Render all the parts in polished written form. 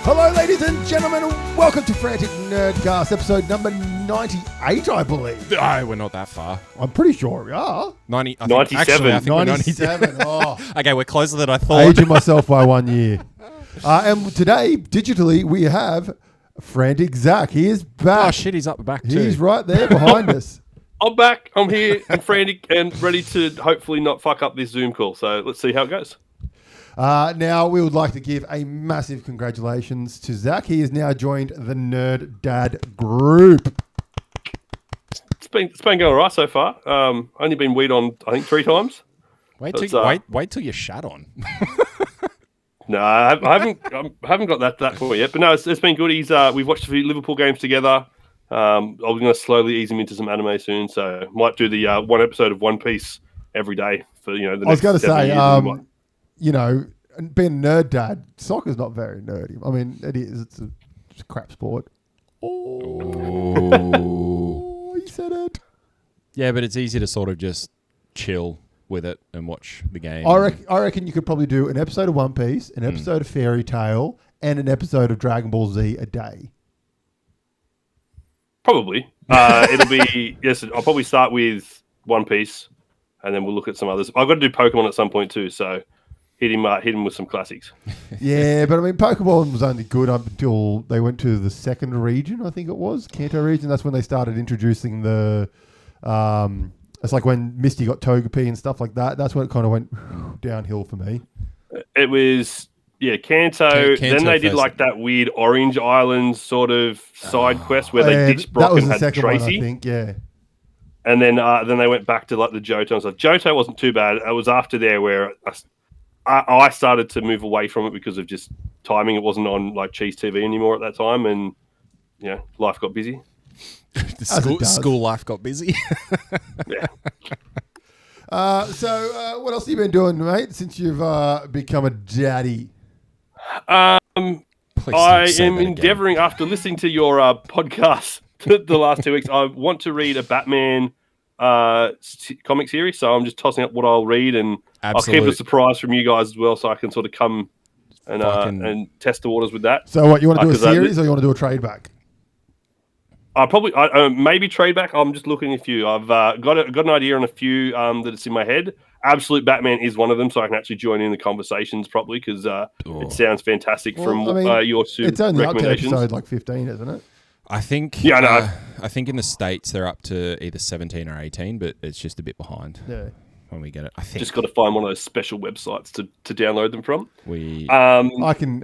Hello, ladies and gentlemen, and welcome to Frantic Nerdcast, episode number 98, I believe. No, we're not that far. I'm pretty sure we are. 97. I think we're 97. Oh, Okay, we're closer than I thought. aging myself by 1 year. And today, digitally, we have Frantic Zach. He is back. Oh, shit, he's up the back too. He's right there behind us. I'm back. I'm here and frantic and ready to hopefully not fuck up this Zoom call. So let's see how it goes. Now, we would like to give a massive congratulations to Zach. He has now joined the Nerd Dad group. It's been going all right so far. Only been weed on, I think, 3 times. Wait till you're shat on. No, I haven't got that point yet. But no, it's been good. We've watched a few Liverpool games together. I'm going to slowly ease him into some anime soon. So might do the one episode of One Piece every day for the next 7 years. I was going to say, being a nerd dad, soccer's not very nerdy. I mean, it is. It's a crap sport. Oh, he said it. Yeah, but it's easy to sort of just chill with it and watch the game. I reckon you could probably do an episode of One Piece, an episode of Fairy Tail, and an episode of Dragon Ball Z a day. Probably. It'll be, yes, I'll probably start with One Piece, and then we'll look at some others. I've got to do Pokemon at some point too, so hit him with some classics. Yeah, but I mean, Pokemon was only good up until they went to the second region, I think it was, Kanto region. That's when they started introducing the... it's like when Misty got Togepi and stuff like that. That's when it kind of went downhill for me. It was... Yeah, Kanto. Then they did like that weird Orange Island sort of side quest where they ditched Brock and had Tracy. One, I think, yeah. And then they went back to like the Johto and stuff. Johto wasn't too bad. It was after there where I started to move away from it because of just timing. It wasn't on like Cheese TV anymore at that time, and life got busy. School life got busy. Yeah. So what else have you been doing, mate, since you've become a daddy? I am endeavouring, after listening to your podcast the last 2 weeks, I want to read a Batman comic series, so I'm just tossing up what I'll read, and I'll keep a surprise from you guys as well, so I can sort of come and test the waters with that. So what, you want to do a series or you want to do a trade back? I probably maybe trade back. I'm just looking at a few. I've got an idea on a few that it's in my head. Absolute Batman is one of them, so I can actually join in the conversations properly because it sounds fantastic your two it's only recommendations. Up to episode like 15, isn't it? I think. Yeah, no. I think in the States they're up to either 17 or 18, but it's just a bit behind. Yeah. When we get it, I think Just got to find one of those special websites to download them from. I can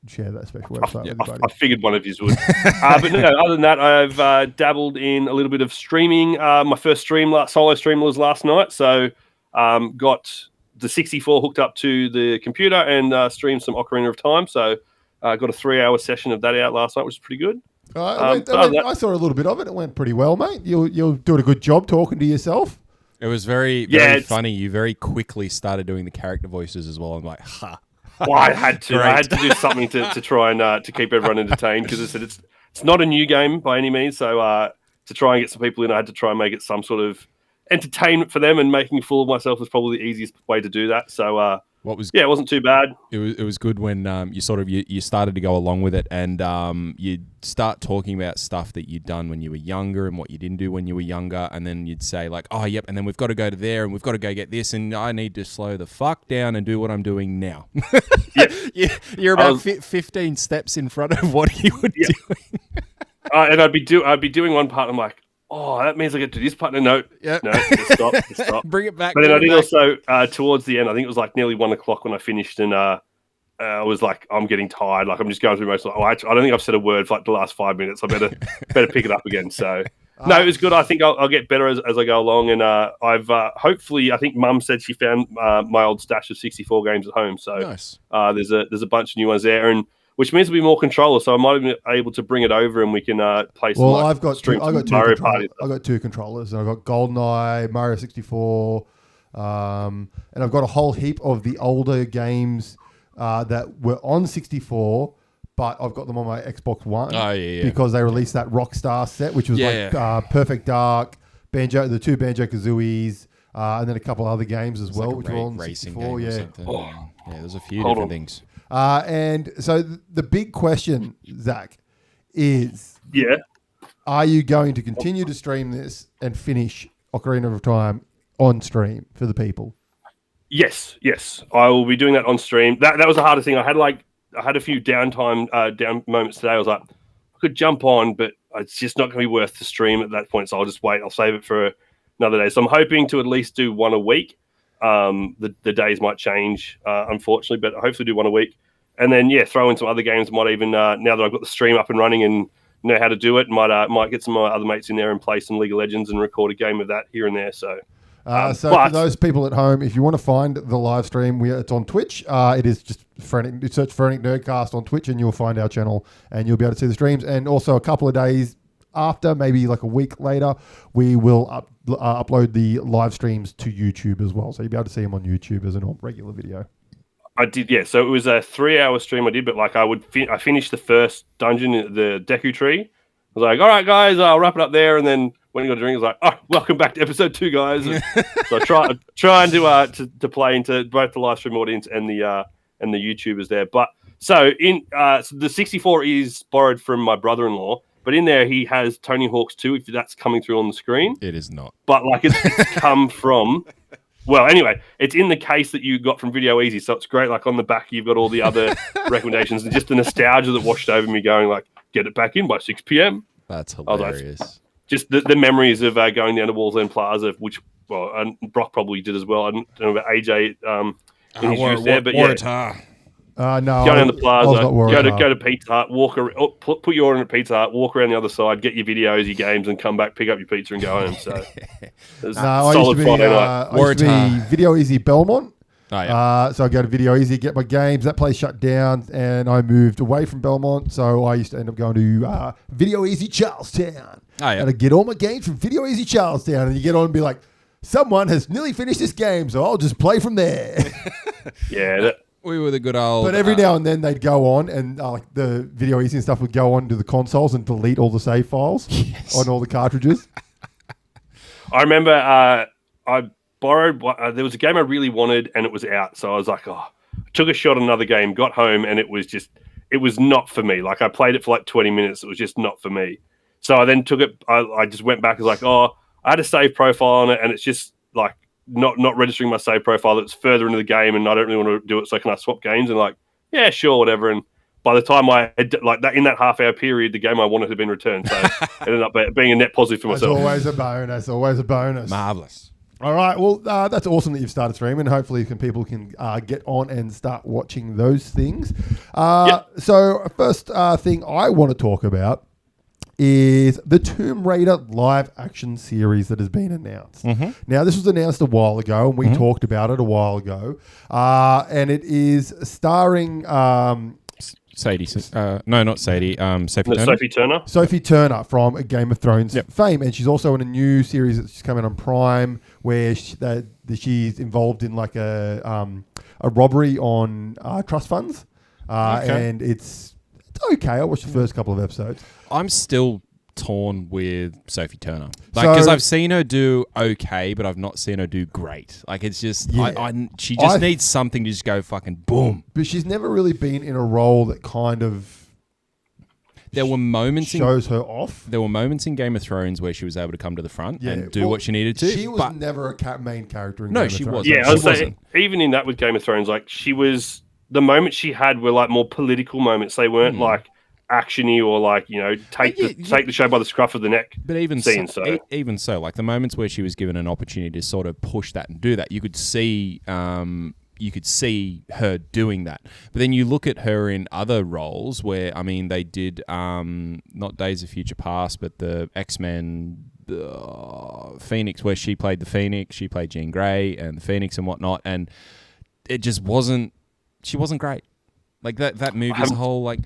share that special website. With I figured one of you would. But no, other than that, I've dabbled in a little bit of streaming. My first solo stream was last night, so got the 64 hooked up to the computer and streamed some Ocarina of Time. So got a 3-hour session of that out last night, which is pretty good. I saw a little bit of it. It went pretty well, mate. You're doing a good job talking to yourself. It was very funny. You very quickly started doing the character voices as well. I'm like, ha. Well, I had to. I had to do something to try and to keep everyone entertained because it's not a new game by any means. So to try and get some people in, I had to try and make it some sort of entertainment for them, and making a fool of myself was probably the easiest way to do that. So it wasn't too bad. It was good when you sort of you started to go along with it, and you'd start talking about stuff that you'd done when you were younger and what you didn't do when you were younger, and then you'd say like, oh yep, and then we've got to go to there and we've got to go get this, and I need to slow the fuck down and do what I'm doing now. You're about 15 steps in front of what you were doing. And I'd be doing one part, and I'm like, oh, that means I get to this part. No, just stop. Bring it back. But then I did also, towards the end, I think it was like nearly 1 o'clock when I finished, and I was like, I'm getting tired. Like, I'm just going through most of it. I don't think I've said a word for like the last 5 minutes. I better pick it up again. So, no, it was good. I think I'll get better as I go along. And I've hopefully, I think Mum said she found my old stash of 64 games at home. So nice. There's a bunch of new ones there, and which means there'll be more controllers. So I might be able to bring it over and we can play some. Well, I've got two controllers. I've got GoldenEye, Mario 64, and I've got a whole heap of the older games that were on 64, but I've got them on my Xbox One. Oh, yeah. Because they released that Rockstar set, which was Perfect Dark, the two Banjo-Kazooies, and then a couple other games as well, which were on racing 64. game or something. Yeah, there's a few different things. And so the big question, Zach, is Yeah. are you going to continue to stream this and finish Ocarina of Time on stream for the people? Yes. I will be doing that on stream. That was the hardest thing. I had a few down moments today. I was like, I could jump on, but it's just not going to be worth the stream at that point. So I'll just wait. I'll save it for another day. So I'm hoping to at least do one a week. The days might change, unfortunately, but hopefully do one a week. And then, throw in some other games. Might even, now that I've got the stream up and running and know how to do it, might get some of my other mates in there and play some League of Legends and record a game of that here and there. So for those people at home, if you want to find the live stream, it's on Twitch. It is just Frantic. You search Frantic Nerdcast on Twitch and you'll find our channel and you'll be able to see the streams. And also a couple of days after, maybe like a week later, we will upload the live streams to YouTube as well. So you'll be able to see them on YouTube as a regular video. I did, yeah. So it was a 3-hour stream I did, but like I finished the first dungeon, the Deku Tree. I was like, all right, guys, I'll wrap it up there. And then when I got a drink, I was like, oh, welcome back to episode 2, guys. And so I trying to play into both the live stream audience and the YouTubers there. But so so the 64 is borrowed from my brother-in-law, but in there he has Tony Hawk's 2, if that's coming through on the screen. It is not. But like it's come from. Well, anyway, it's in the case that you got from Video Easy, so it's great. Like on the back, you've got all the other recommendations and just the nostalgia that washed over me, going like, "Get it back in by 6 p.m." That's hilarious. Just the memories of going down to Wallsend Plaza, which and Brock probably did as well. I don't know about AJ in his youth there, but No, go down the plaza, go to Pizza Hut, put your order in at Pizza Hut, walk around the other side, get your videos, your games, and come back, pick up your pizza, and go home. So, I used to be Video Easy Belmont. Oh, yeah. So I go to Video Easy, get my games. That place shut down, and I moved away from Belmont. So I used to end up going to Video Easy Charlestown. Oh, yeah. And I get all my games from Video Easy Charlestown, and you get on and be like, someone has nearly finished this game, so I'll just play from there. Yeah. We were the good old... But every now and then they'd go on and like the Video Easy and stuff would go on to the consoles and delete all the save files on all the cartridges. I remember I borrowed... there was a game I really wanted and it was out. So I was like, I took a shot at another game, got home, and it was not for me. Like I played it for like 20 minutes. It was just not for me. So I then took it... I just went back and was like, I had a save profile on it and it's just like... Not registering my save profile that's further into the game, and I don't really want to do it. So can I swap games? And like, yeah, sure, whatever. And by the time I had, like that in that half-hour period, the game I wanted had been returned. So it ended up being a net positive for myself. Always a bonus. Marvelous. All right, well, that's awesome that you've started streaming. Hopefully, people can get on and start watching those things. So, first thing I want to talk about is the Tomb Raider live action series that has been announced. Mm-hmm. Now, this was announced a while ago, and we talked about it a while ago. And it is starring... Sadie. No, not Sadie. Sophie Turner. Sophie Turner. Sophie Turner from Game of Thrones fame. And she's also in a new series that's coming on Prime where she's involved in like a robbery on trust funds. And it's okay. I watched the first couple of episodes. I'm still torn with Sophie Turner. Because I've seen her do okay, but I've not seen her do great. Like, it's just... she just needs something to just go fucking boom. But she's never really been in a role that kind of... There were moments shows her off. There were moments in Game of Thrones where she was able to come to the front and do what she needed to. She was never a main character in Game of Thrones. No, she wasn't. Yeah, I was saying, even in that with Game of Thrones, like, she was... The moments she had were, like, more political moments. They weren't, like... actiony or like take the show by the scruff of the neck. But even so, like the moments where she was given an opportunity to sort of push that and do that, you could see her doing that. But then you look at her in other roles where they did not Days of Future Past, but the X-Men Phoenix, where she played the Phoenix, she played Jean Grey and the Phoenix and whatnot, and it just wasn't. She wasn't great. Like that movie as a whole, like.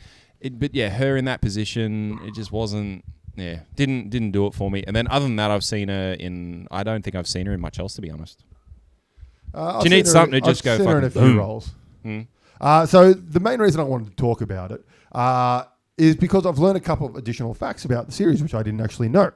But yeah, her in that position, it just wasn't. Yeah, didn't do it for me. And then other than that, I've seen her in. I don't think I've seen her in much else, to be honest. Do you need something to just go? I've seen her in a few roles. So the main reason I wanted to talk about it is because I've learned a couple of additional facts about the series, which I didn't actually know.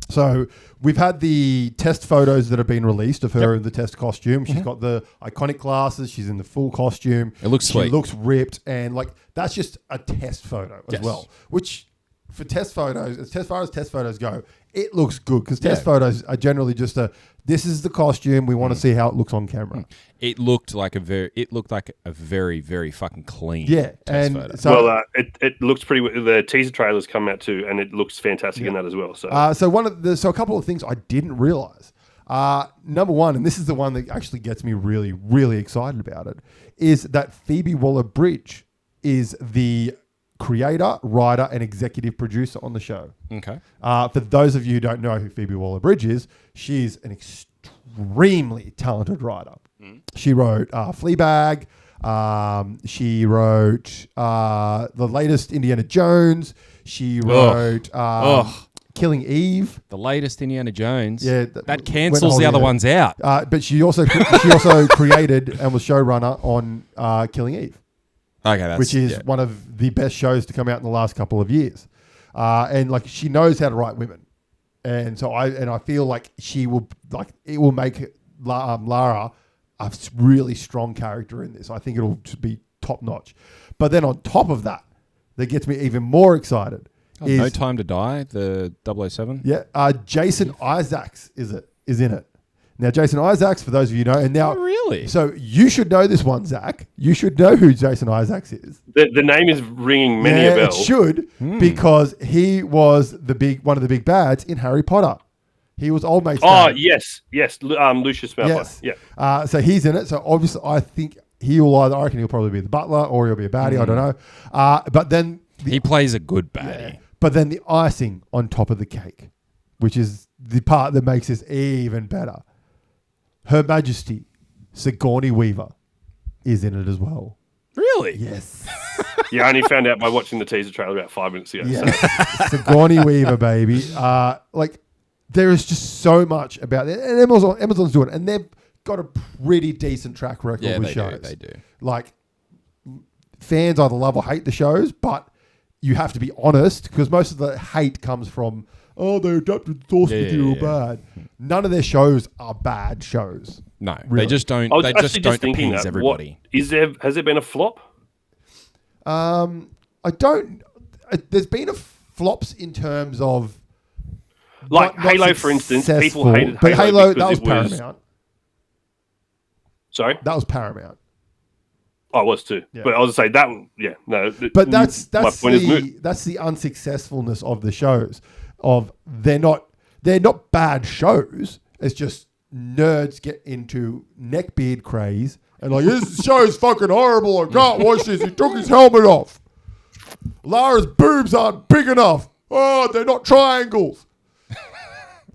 So we've had the test photos that have been released of her in the test costume. She's got the iconic glasses. She's in the full costume. It looks sweet. She looks ripped, and like that's just a test photo as well. Which for test photos, as far as test photos go, it looks good because test photos are generally just this is the costume. We want to see how it looks on camera. It looked like a very, very fucking clean. Yeah, test and photo. so it looks pretty. The teaser trailer's come out too, and it looks fantastic in that as well. So, so a couple of things I didn't realize. Number one, and this is the one that actually gets me really, really excited about it, is that Phoebe Waller-Bridge is the creator, writer, and executive producer on the show. Okay. For those of you who don't know who Phoebe Waller-Bridge is, she's an extremely talented writer. She wrote Fleabag. She wrote the latest Indiana Jones. She wrote Killing Eve. The latest Indiana Jones. Yeah, that cancels the other ones out. But she also created and was showrunner on Killing Eve. Okay, which is one of the best shows to come out in the last couple of years, and like she knows how to write women, and so I feel like it will make Lara a really strong character in this. I think it'll just be top notch. But then on top of that gets me even more excited. Is, No Time to Die, the 007. Yeah, Jason Isaacs is in it. Now, Jason Isaacs, for those of you who know, and now... Oh, really? So you should know this one, Zach. You should know who Jason Isaacs is. The name is ringing many a bell. It should, because he was one of the big bads in Harry Potter. He was old mate's dad. Yes. Lucius Malfoy. Yes. Yeah. So he's in it. So obviously, I think I reckon he'll probably be the butler or he'll be a baddie. I don't know. But then... He plays a good baddie. Yeah, but then the icing on top of the cake, which is the part that makes this even better. Her Majesty, Sigourney Weaver, is in it as well. Really? Yes. Yeah, I only found out by watching the teaser trailer about 5 minutes ago. Yeah. So. Sigourney Weaver, baby. There is just so much about it. And Amazon's doing it. And they've got a pretty decent track record with shows. They do. Like, fans either love or hate the shows, but you have to be honest because most of the hate comes from... they adapted source material bad. None of their shows are bad shows. No, really. They just don't. They just don't appease everybody. Has there been a flop? I don't. There's been flops in terms of like not Halo, for instance. People hated but Halo that was because Paramount. Sorry, that was Paramount. I was too, Yeah. but I was say that. Yeah, no. But that's my point is moot. that's the unsuccessfulness of the shows. They're not bad shows. It's just nerds get into neckbeard craze and like this show's fucking horrible. I can't watch this. He took his helmet off. Lara's boobs aren't big enough. Oh, they're not triangles.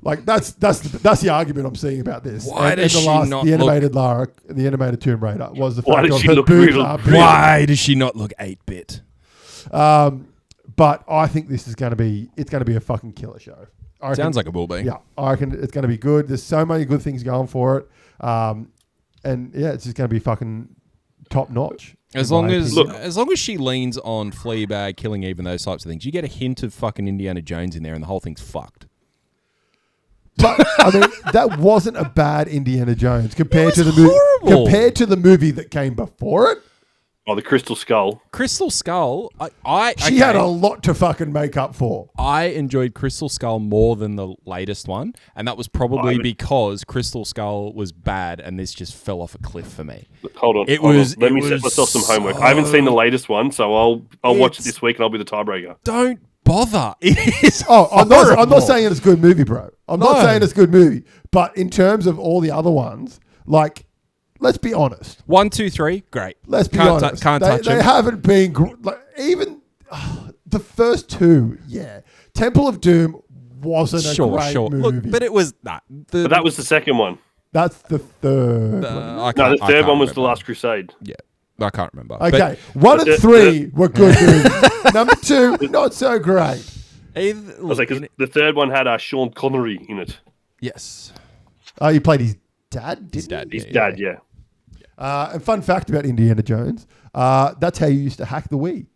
Like that's the argument I'm seeing about this. Why does she not the animated Lara, the animated Tomb Raider was the Why fact does of she her look boobs real- aren't big. Why does she not look 8-bit? But I think this is going to be a fucking killer show. Sounds like it will be. Yeah, I reckon it's going to be good. There's so many good things going for it. And yeah, it's just going to be fucking top notch. As long as she leans on Fleabag, Killing Eve, and those types of things, you get a hint of fucking Indiana Jones in there, and the whole thing's fucked. But I mean, that wasn't a bad Indiana Jones compared to the movie that came before it. Oh, the Crystal Skull. Crystal Skull, She had a lot to fucking make up for. I enjoyed Crystal Skull more than the latest one, and that was probably because Crystal Skull was bad, and this just fell off a cliff for me. Hold on. Let me set myself some homework. I haven't seen the latest one, so I'll watch it this week, and I'll be the tiebreaker. Don't bother. It is. I'm not saying it's a good movie, bro. I'm not saying it's a good movie, but in terms of all the other ones, like. Let's be honest. 1, 2, 3, great. Let's be honest. Can't touch They them. haven't been even the first two. Yeah, Temple of Doom wasn't a great movie. Look, but it was But that was the second one. That's the third. The third one was The Last Crusade. Yeah, I can't remember. Okay, 1 and 3 were good movies. Number 2, not so great. The third one had Sean Connery in it. Yes. Oh, he played his dad. His dad, yeah. And fun fact about Indiana Jones, that's how you used to hack the Wii.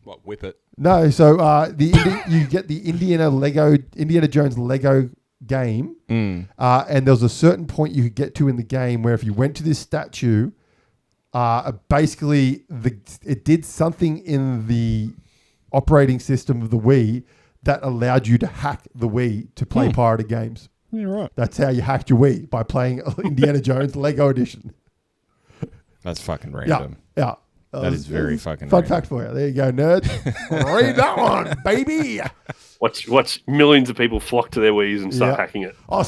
What, whip it? No, so you get the Indiana Jones Lego game, and there was a certain point you could get to in the game where if you went to this statue, basically it did something in the operating system of the Wii that allowed you to hack the Wii to play pirated games. Yeah, right. That's how you hacked your Wii, by playing Indiana Jones Lego Edition. That's fucking random. Yeah. That is very fucking fun random. fact for you. There you go, nerd. Read that one, baby. Watch millions of people flock to their Wii's and start hacking it. Oh,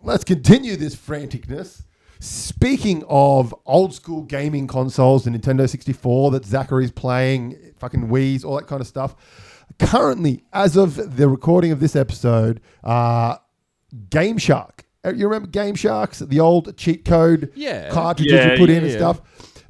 let's continue this franticness. Speaking of old school gaming consoles, the Nintendo 64 that Zachary's playing, fucking Wii's, all that kind of stuff. Currently, as of the recording of this episode, Game Shark. You remember Game Sharks? The old cheat code cartridges you put in and stuff.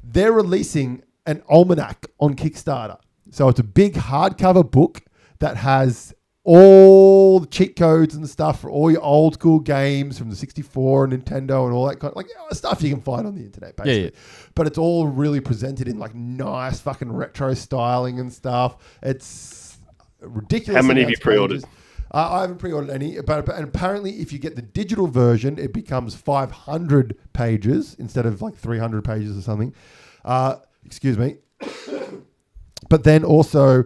They're releasing an almanac on Kickstarter. So it's a big hardcover book that has all the cheat codes and stuff for all your old school games from the 64 and Nintendo and all that kind of stuff you can find on the internet, basically. Yeah. But it's all really presented in nice fucking retro styling and stuff. It's ridiculous. How many have you pre-ordered? I haven't pre-ordered any, but apparently if you get the digital version, it becomes 500 pages instead of 300 pages or something. Excuse me. But then also,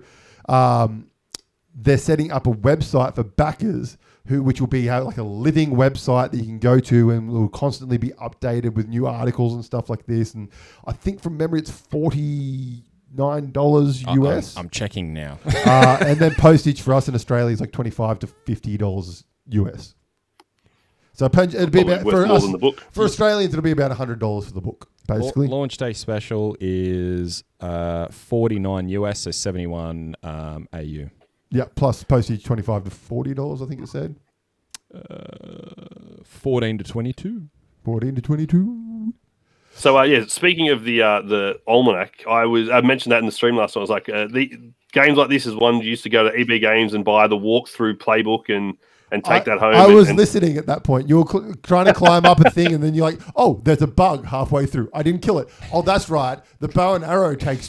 they're setting up a website for backers, which will be like a living website that you can go to and will constantly be updated with new articles and stuff like this. And I think from memory, it's $49 US. I'm checking now. And then postage for us in Australia is like $25 to $50 US. So it'd be about for us, than the book. For Australians, it'll be about $100 for the book, basically. Launch day special is $49 US, so 71 AU. Yeah, plus postage $25 to $40, I think it said. 14 to 22. 14 to 22. So speaking of the almanac, I mentioned that in the stream last night. I was like, the games like this is one you used to go to EB Games and buy the walkthrough playbook and take that home. I was listening at that point. You were trying to climb up a thing, and then you're like, "Oh, there's a bug halfway through. I didn't kill it. Oh, that's right. The bow and arrow takes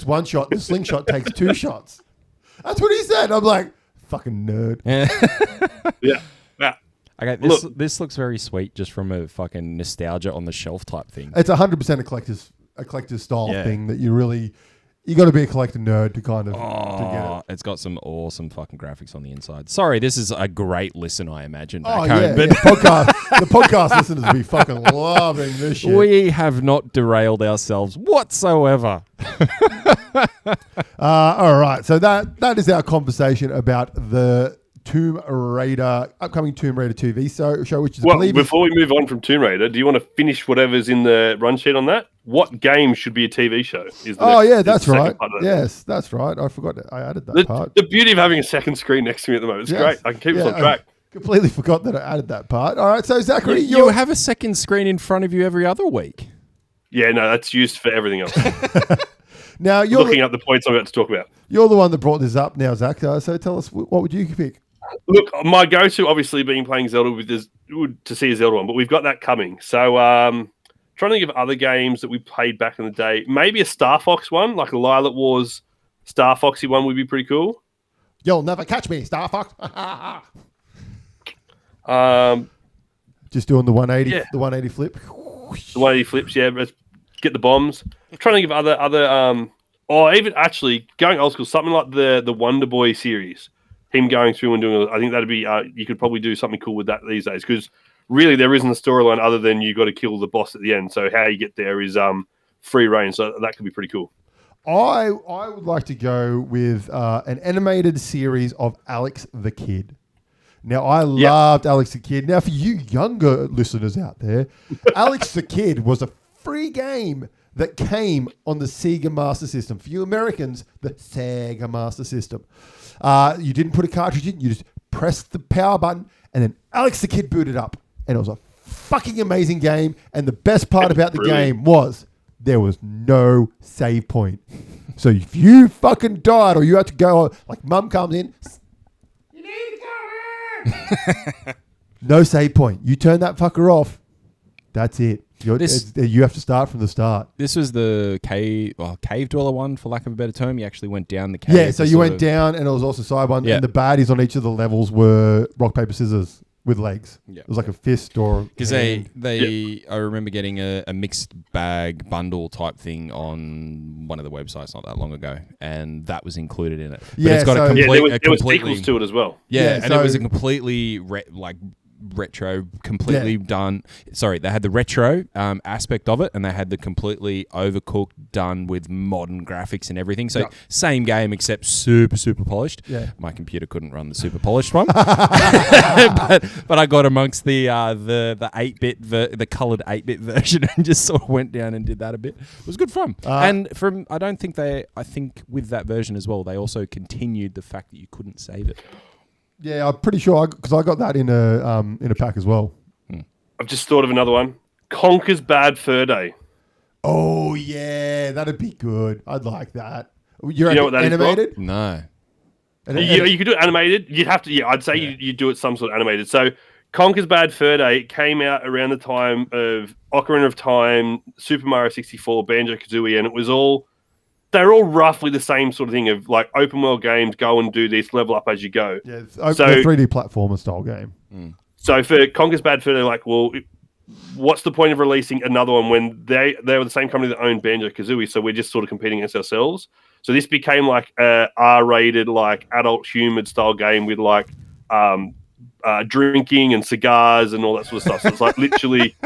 one shot. The slingshot takes 2 shots." That's what he said. I'm like, "Fucking nerd." Yeah. Okay, this looks very sweet, just from a fucking nostalgia on the shelf type thing. It's 100% a collector's style thing that you got to be a collector nerd to kind of to get it. It's got some awesome fucking graphics on the inside. Sorry, this is a great listen, I imagine. But the podcast listeners will be fucking loving this shit. We have not derailed ourselves whatsoever. All right, so that is our conversation about the upcoming Tomb Raider TV show, which is before we move on from Tomb Raider, do you want to finish whatever's in the run sheet on that? What game should be a TV show? That's right. Yes, that's right. I forgot I added that part. The beauty of having a second screen next to me at the moment. It's great. I can keep us on track. Completely forgot that I added that part. All right, so Zachary, you have a second screen in front of you every other week. Yeah, no, that's used for everything else. Now you're looking up the points I'm about to talk about. You're the one that brought this up now, Zach. So tell us, what would you pick? Look, my go-to, obviously, being playing Zelda to see a Zelda one, but we've got that coming. So, trying to think of other games that we played back in the day. Maybe a Star Fox one, like a Lilac Wars Star Foxy one would be pretty cool. You'll never catch me, Star Fox. Just doing the 180, the 180 flip. The 180 flips, yeah. Get the bombs. I'm trying to think of other, or even actually going old school, something like the Wonder Boy series. Him going through and doing, I think that'd be, you could probably do something cool with that these days, because really there isn't a storyline other than you got to kill the boss at the end. So how you get there is free reign. So that could be pretty cool. I would like to go with an animated series of Alex the Kid. Now, I loved Alex the Kid. Now, for you younger listeners out there, Alex the Kid was a free game that came on the Sega Master System. For you Americans, the Sega Master System. You didn't put a cartridge in. You just pressed the power button, and then Alex the Kid booted up. And it was a fucking amazing game. And the best part about the game was there was no save point. So if you fucking died or you had to go, like mum comes in, you need to go in. No save point. You turn that fucker off. That's it. You have to start from the start. This was the cave dweller one, for lack of a better term. You actually went down the cave. Yeah, so you went down, and it was also side one, and the baddies on each of the levels were rock, paper, scissors with legs. Yeah. It was like a fist or... Because I remember getting a mixed bag bundle type thing on one of the websites not that long ago, and that was included in it. But it's got there was sequels to it as well. Yeah, and it was a completely retro, completely done. Sorry, they had the retro aspect of it, and they had the completely overcooked, done with modern graphics and everything. So same game except super, super polished. Yeah, my computer couldn't run the super polished one, but I got amongst the 8-bit, the colored 8-bit version, and just sort of went down and did that a bit. It was good fun. And I think with that version as well, they also continued the fact that you couldn't save it. Yeah, I'm pretty sure because I got that in a pack as well. I've just thought of another one. Conker's Bad Fur Day. Oh yeah, that'd be good. I'd like that. You know what that animated? Is, no. You could do it animated. You'd have to. Yeah, I'd say you do it some sort of animated. So Conker's Bad Fur Day came out around the time of Ocarina of Time, Super Mario 64, Banjo-Kazooie, and it was all. They're all roughly the same sort of thing of like open world games, go and do this, level up as you go. Yeah, it's a 3D platformer style game. So for Conker's Bad Fur, they're like, well, what's the point of releasing another one when they were the same company that owned Banjo-Kazooie, so we're just sort of competing against ourselves. So this became like a R-rated, like adult humid style game with like drinking and cigars and all that sort of stuff. So it's like literally,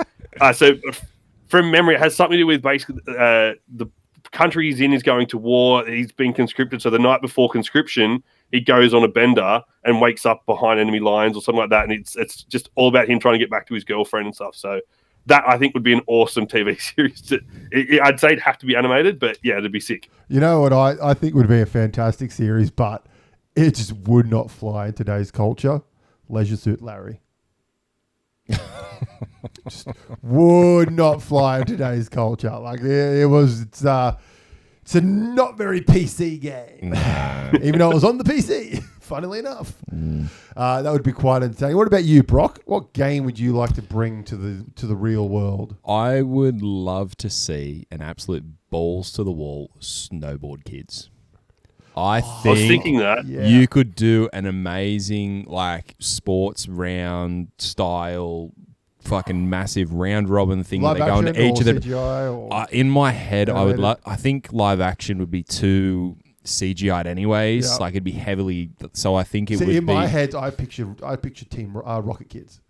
so from memory, it has something to do with basically the country he's in is going to war. He's been conscripted. So the night before conscription, he goes on a bender and wakes up behind enemy lines or something like that. And it's just all about him trying to get back to his girlfriend and stuff. So that I think would be an awesome TV series. I'd say it'd have to be animated, but yeah, it'd be sick. You know what I think would be a fantastic series, but it just would not fly in today's culture. Leisure Suit Larry. Just would not fly in today's culture. Like it's a not very PC game, even though it was on the PC. Funnily enough, that would be quite insane. What about you, Brock? What game would you like to bring to the real world? I would love to see an absolute balls to the wall Snowboard Kids. I was thinking that you could do an amazing like sports round style fucking massive round robin thing live where they go into each of the CGI in my head I think live action would be too CGI'd anyways. Like it'd be heavily, so I think it would be in my head I picture Team Rocket Kids.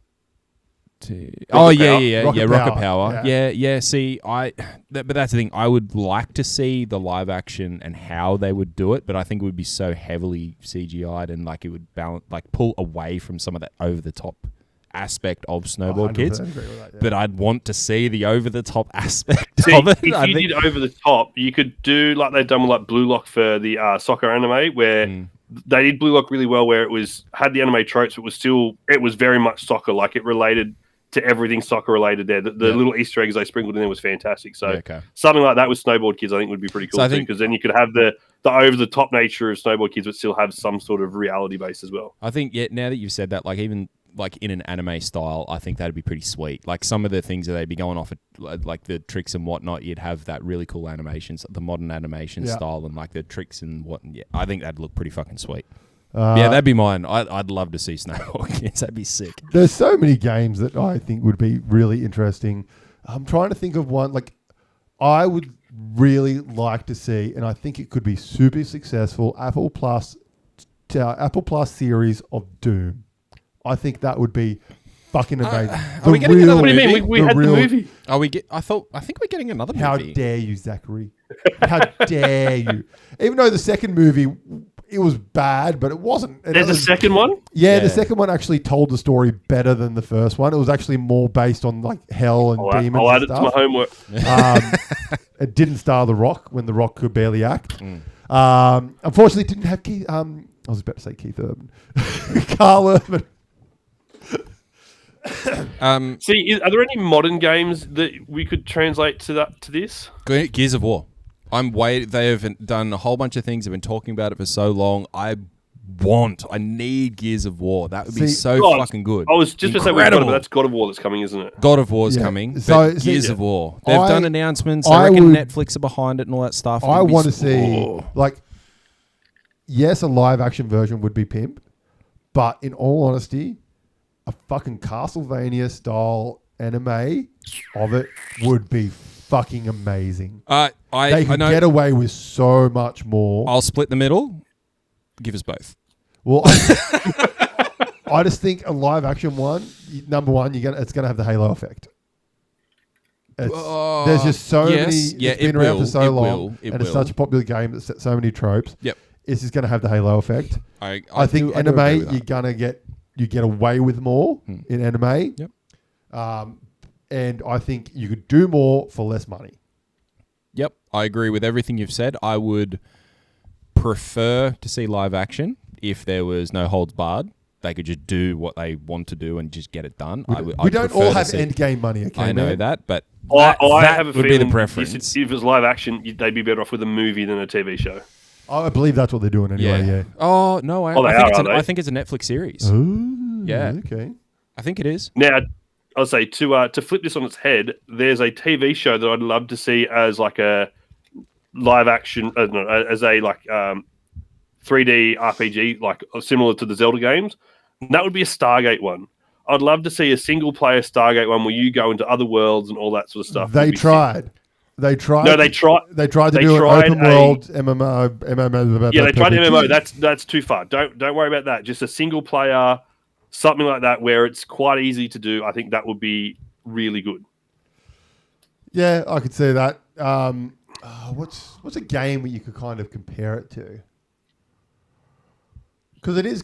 Rocket Power. Yeah. See, but that's the thing. I would like to see the live action and how they would do it, but I think it would be so heavily CGI'd and like it would pull away from some of that over the top aspect of Snowboard Kids. But I'd want to see the over the top aspect of it. If you did over the top, you could do like they've done with like Blue Lock for the soccer anime, where they did Blue Lock really well, where it had the anime tropes, but it was very much soccer. Like it related to everything soccer related there. The little Easter eggs they sprinkled in there was fantastic. So something like that with Snowboard Kids, I think would be pretty cool too, because then you could have the over the top nature of Snowboard Kids, but still have some sort of reality base as well. I think now that you've said that, like even like in an anime style, I think that'd be pretty sweet. Like some of the things that they'd be going off at, like the tricks and whatnot, you'd have that really cool animations, the modern animation style, and like the tricks and what. Yeah, I think that'd look pretty fucking sweet. That'd be mine. I'd love to see Snowboard Kids. That'd be sick. There's so many games that I think would be really interesting. I'm trying to think of one. Like I would really like to see, and I think it could be super successful. Apple Plus series of Doom. I think that would be fucking amazing. Are we getting another movie? What do you mean? We had the movie. I think we're getting another movie. How dare you, Zachary? How dare you? Even though the second movie, it was bad, but it wasn't. There's a second one? Yeah, the second one actually told the story better than the first one. It was actually more based on like hell and demons. I'll add and it stuff. to my homework. It didn't star The Rock when The Rock could barely act. Unfortunately, it didn't have Keith. I was about to say Keith Urban. Carl Urban. See, are there any modern games that we could translate to this? Gears of War. They have done a whole bunch of things. They've been talking about it for so long. I I need Gears of War. That would be See, so God, fucking good. I was just going to say, Incredible. but that's God of War that's coming, isn't it? God of War's Yeah. coming. So, But see, Gears of War. They've done announcements. I I reckon would- Netflix are behind it and all that stuff. I It'd be want to so- see, like, yes, a live action version would be pimp, but in all honesty, a fucking Castlevania style anime of it would be fucking amazing. They I could know. get away with so much more. I'll split the middle. Give us both. Well, I just think a live action one, number one, it's gonna have the Halo effect. There's just so many. Yeah, it's been it around will, for so it long, will, it and it's will. such a popular game that's set so many tropes. Yep. It's just gonna have the Halo effect. I think do agree anime, with that. you get away with more in anime. Yep. And I think you could do more for less money. Yep, I agree with everything you've said. I would prefer to see live action if there was no holds barred. They could just do what they want to do and just get it done. We don't all have end game money, okay? I know man? that, but I that have a would feeling be the preference. If it was live action, they'd be better off with a movie than a TV show. I believe that's what they're doing anyway. Yeah. Oh no, Oh, they are, I think it's a Netflix series. Ooh, Yeah. Okay. I think it is. Now, I'll say to flip this on its head, there's a TV show that I'd love to see as like a live action, as a 3D RPG, like similar to the Zelda games. And that would be a Stargate one. I'd love to see a single player Stargate one where you go into other worlds and all that sort of stuff. They It'd be tried. sick. They tried. No, they tried. They tried to they do an tried open world MMO. Yeah, they tried MMO. That's too far. Don't worry about that. Just a single player, something like that, where it's quite easy to do. I think that would be really good. Yeah, I could see that. What's a game where you could kind of compare it to? Because it's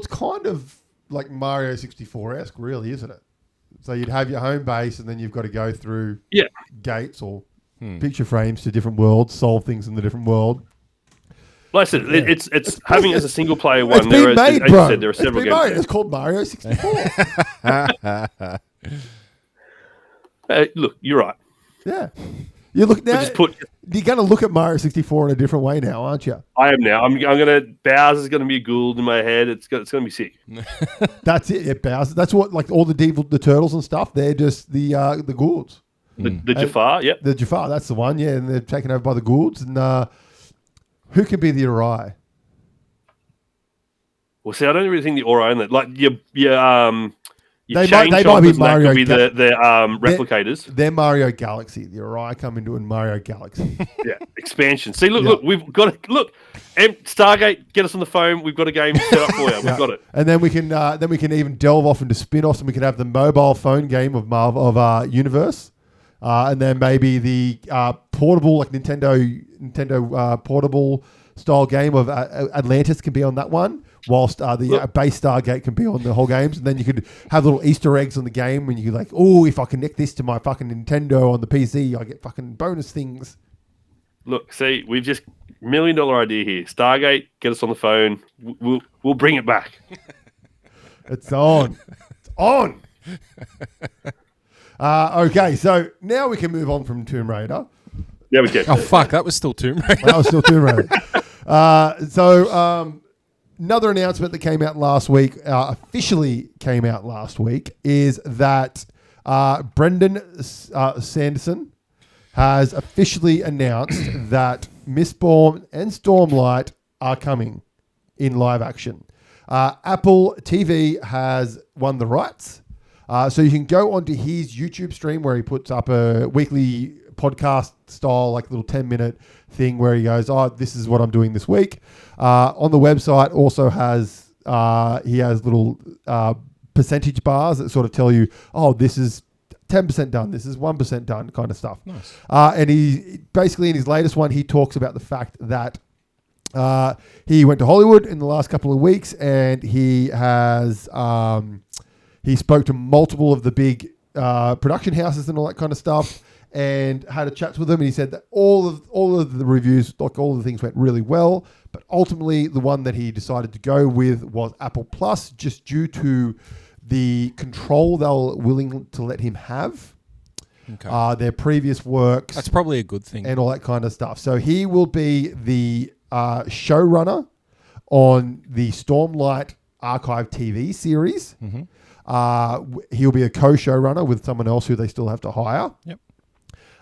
kind of like Mario 64-esque, really, isn't it? So you'd have your home base, and then you've got to go through gates or picture frames to different worlds, solve things in the different world. Like I said, it's having it as a single player one. It's been made, as bro. you said, there are several games. It's called Mario 64. Look, you're right. Yeah. You look now. Just put. You're going to look at Mario 64 in a different way now, aren't you? I am now. I'm gonna. Bowser's gonna be a Gould in my head. It's gonna be sick. That's it. Yeah, Bowser. That's what like all the turtles and stuff. They're just the Goulds. The Jafar. Yep. The Jafar. That's the one. Yeah, and they're taken over by the Goulds. And who can be the Ori? Well, see, I don't really think the Aura own that. Like your They chain might be choppers, Mario that could be the replicators. They're Mario Galaxy. The Ori come into a Mario Galaxy. Yeah, expansion. See, look, we've got to look. Stargate, get us on the phone. We've got a game set up for you. We've got it. And then we can even delve off into spin-offs, and we can have the mobile phone game of Universe, and then maybe the portable like Nintendo portable style game of Atlantis can be on that one. Whilst the base Stargate can be on the whole games, and then you could have little Easter eggs on the game when you like, oh, if I connect this to my fucking Nintendo on the PC, I get fucking bonus things. Look, see, we've just $1 million idea here. Stargate, get us on the phone. We'll bring it back. It's on. It's on. Okay, so now we can move on from Tomb Raider. Yeah, we can. Oh fuck, that was still Tomb Raider. That was still Tomb Raider. Another announcement that came out last week, officially came out last week, is that Brendan Sanderson has officially announced that Mistborn and Stormlight are coming in live action. Apple TV has won the rights. So you can go onto his YouTube stream where he puts up a weekly podcast style, like little 10-minute thing where he goes, oh, this is what I'm doing this week. On the website also has, he has little percentage bars that sort of tell you, oh, this is 10% done, this is 1% done kind of stuff. Nice. And he basically in his latest one, he talks about the fact that he went to Hollywood in the last couple of weeks, and he has he spoke to multiple of the big production houses and all that kind of stuff, and had a chat with them, and he said that all of the reviews, like all of the things, went really well, but ultimately the one that he decided to go with was Apple Plus, just due to the control they were willing to let him have. Okay. Their previous works. That's probably a good thing. And all that kind of stuff. So he will be the showrunner on the Stormlight Archive TV series. He'll be a co-showrunner with someone else who they still have to hire. Yep.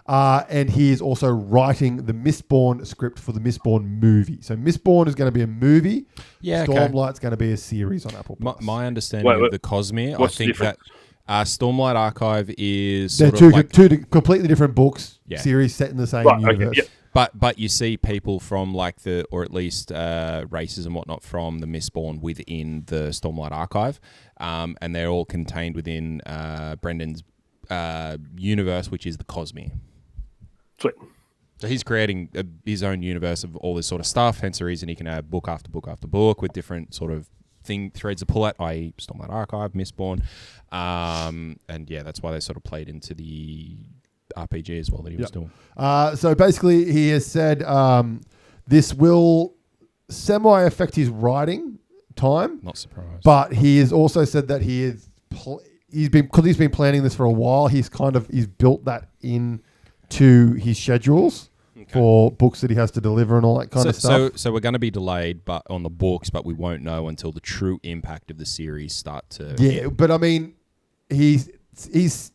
And he is also writing the Mistborn script for the Mistborn movie. So Mistborn is going to be a movie. Yeah, Stormlight's going to be a series on Apple Plus. My understanding of the Cosmere, I think that Stormlight Archive is They're sort of two completely different books, Yeah. series set in the same universe. Okay, yep. But you see people from like or at least races and whatnot from the Mistborn within the Stormlight Archive, and they're all contained within Brendan's universe, which is the Cosmere. Sweet. So he's creating his own universe of all this sort of stuff. Hence the reason he can have book after book after book with different sort of threads to pull at, i.e. Stormlight Archive, Mistborn, and yeah, that's why they sort of played into the RPG as well that he was doing. So basically, he has said this will semi-affect his writing time. Not surprised. But he has also said that he's been planning this for a while. He's built that into his schedules for books that he has to deliver and all that kind of stuff. So we're going to be delayed, but on the books, but we won't know until the true impact of the series start to. Yeah, but I mean, he says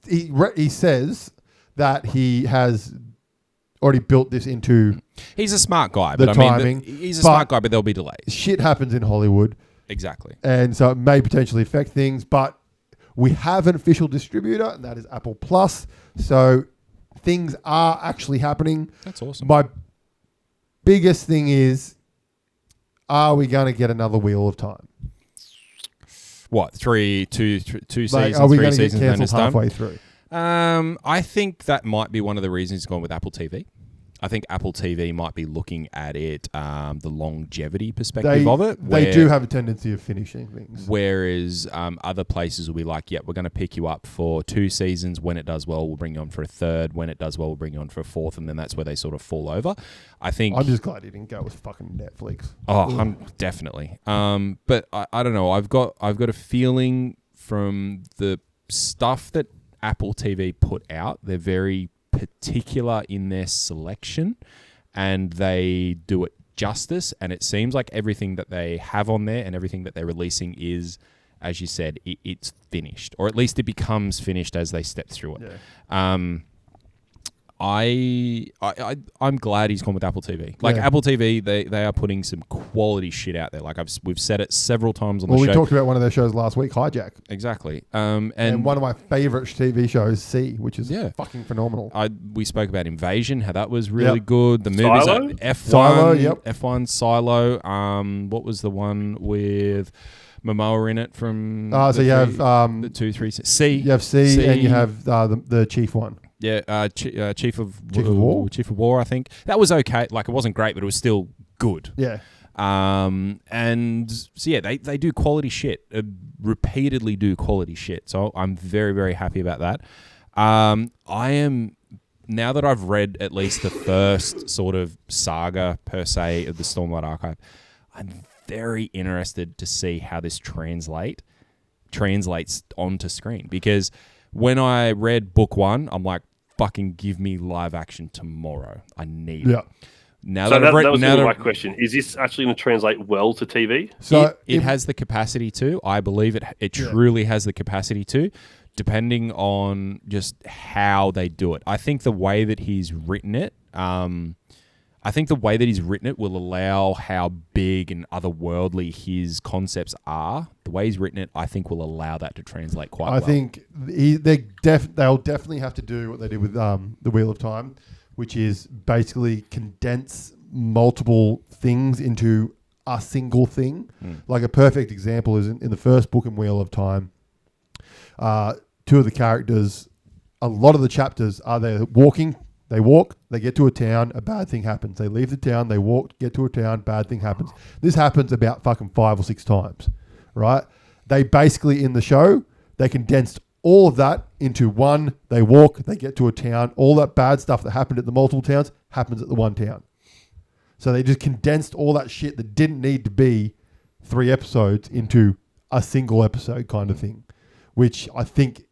that he has already built this into. He's a smart guy, the but timing, he's a smart guy, but there'll be delays. Shit happens in Hollywood. Exactly. And so it may potentially affect things, but we have an official distributor, and that is Apple Plus. So things are actually happening. That's awesome. My biggest thing is, are we going to get another Wheel of Time? What, two seasons, are we 3 going to get seasons, and then cancelled it's done? halfway through? I think that might be one of the reasons he's gone with Apple TV. I think Apple TV might be looking at it, the longevity perspective of it. They do have a tendency of finishing things. Whereas other places will be like, yeah, we're going to pick you up for 2 seasons. When it does well, we'll bring you on for a 3rd. When it does well, we'll bring you on for a 4th. And then that's where they sort of fall over. I think... I'm just glad he didn't go with fucking Netflix. Oh, I'm definitely. But I don't know. I've got a feeling from the stuff that Apple TV put out, they're very particular in their selection and they do it justice, and it seems like everything that they have on there and everything that they're releasing is, as you said, it's finished, or at least it becomes finished as they step through it. Yeah. I'm glad he's gone with Apple TV. Like Apple TV, they are putting some quality shit out there. Like we've said it several times on the show. Well, we talked about one of their shows last week, Hijack. Exactly. And one of my favorite TV shows, C, which is fucking phenomenal. We spoke about Invasion, how that was really good. The movies, Silo? F1, Silo, F1, Silo. What was the one with Momoa in it from? So you have the 2, 3, C. You have C, and you have the Chief one. Yeah, Chief of War. Chief of War. I think that was okay. Like it wasn't great, but it was still good. Yeah. And so yeah, they do quality shit. Repeatedly do quality shit. So I'm very, very happy about that. I am, now that I've read at least the first sort of saga per se of the Stormlight Archive, I'm very interested to see how this translates onto screen, because when I read book 1, I'm like, fucking give me live action tomorrow. I need it. Now that was my question. Is this actually going to translate well to TV? So it has the capacity to. I believe it truly has the capacity to, depending on just how they do it. I think the way that he's written it, will allow how big and otherworldly his concepts are. The way he's written it, I think, will allow that to translate quite well. I think they'll definitely have to do what they did with the Wheel of Time, which is basically condense multiple things into a single thing. Like a perfect example is in the first book in Wheel of Time, 2 of the characters, a lot of the chapters are they walking. They walk, they get to a town, a bad thing happens. They leave the town, they walk, get to a town, bad thing happens. This happens about fucking 5 or 6 times, right? They basically, in the show, they condensed all of that into one. They walk, they get to a town. All that bad stuff that happened at the multiple towns happens at the one town. So they just condensed all that shit that didn't need to be 3 episodes into a single episode kind of thing, which I think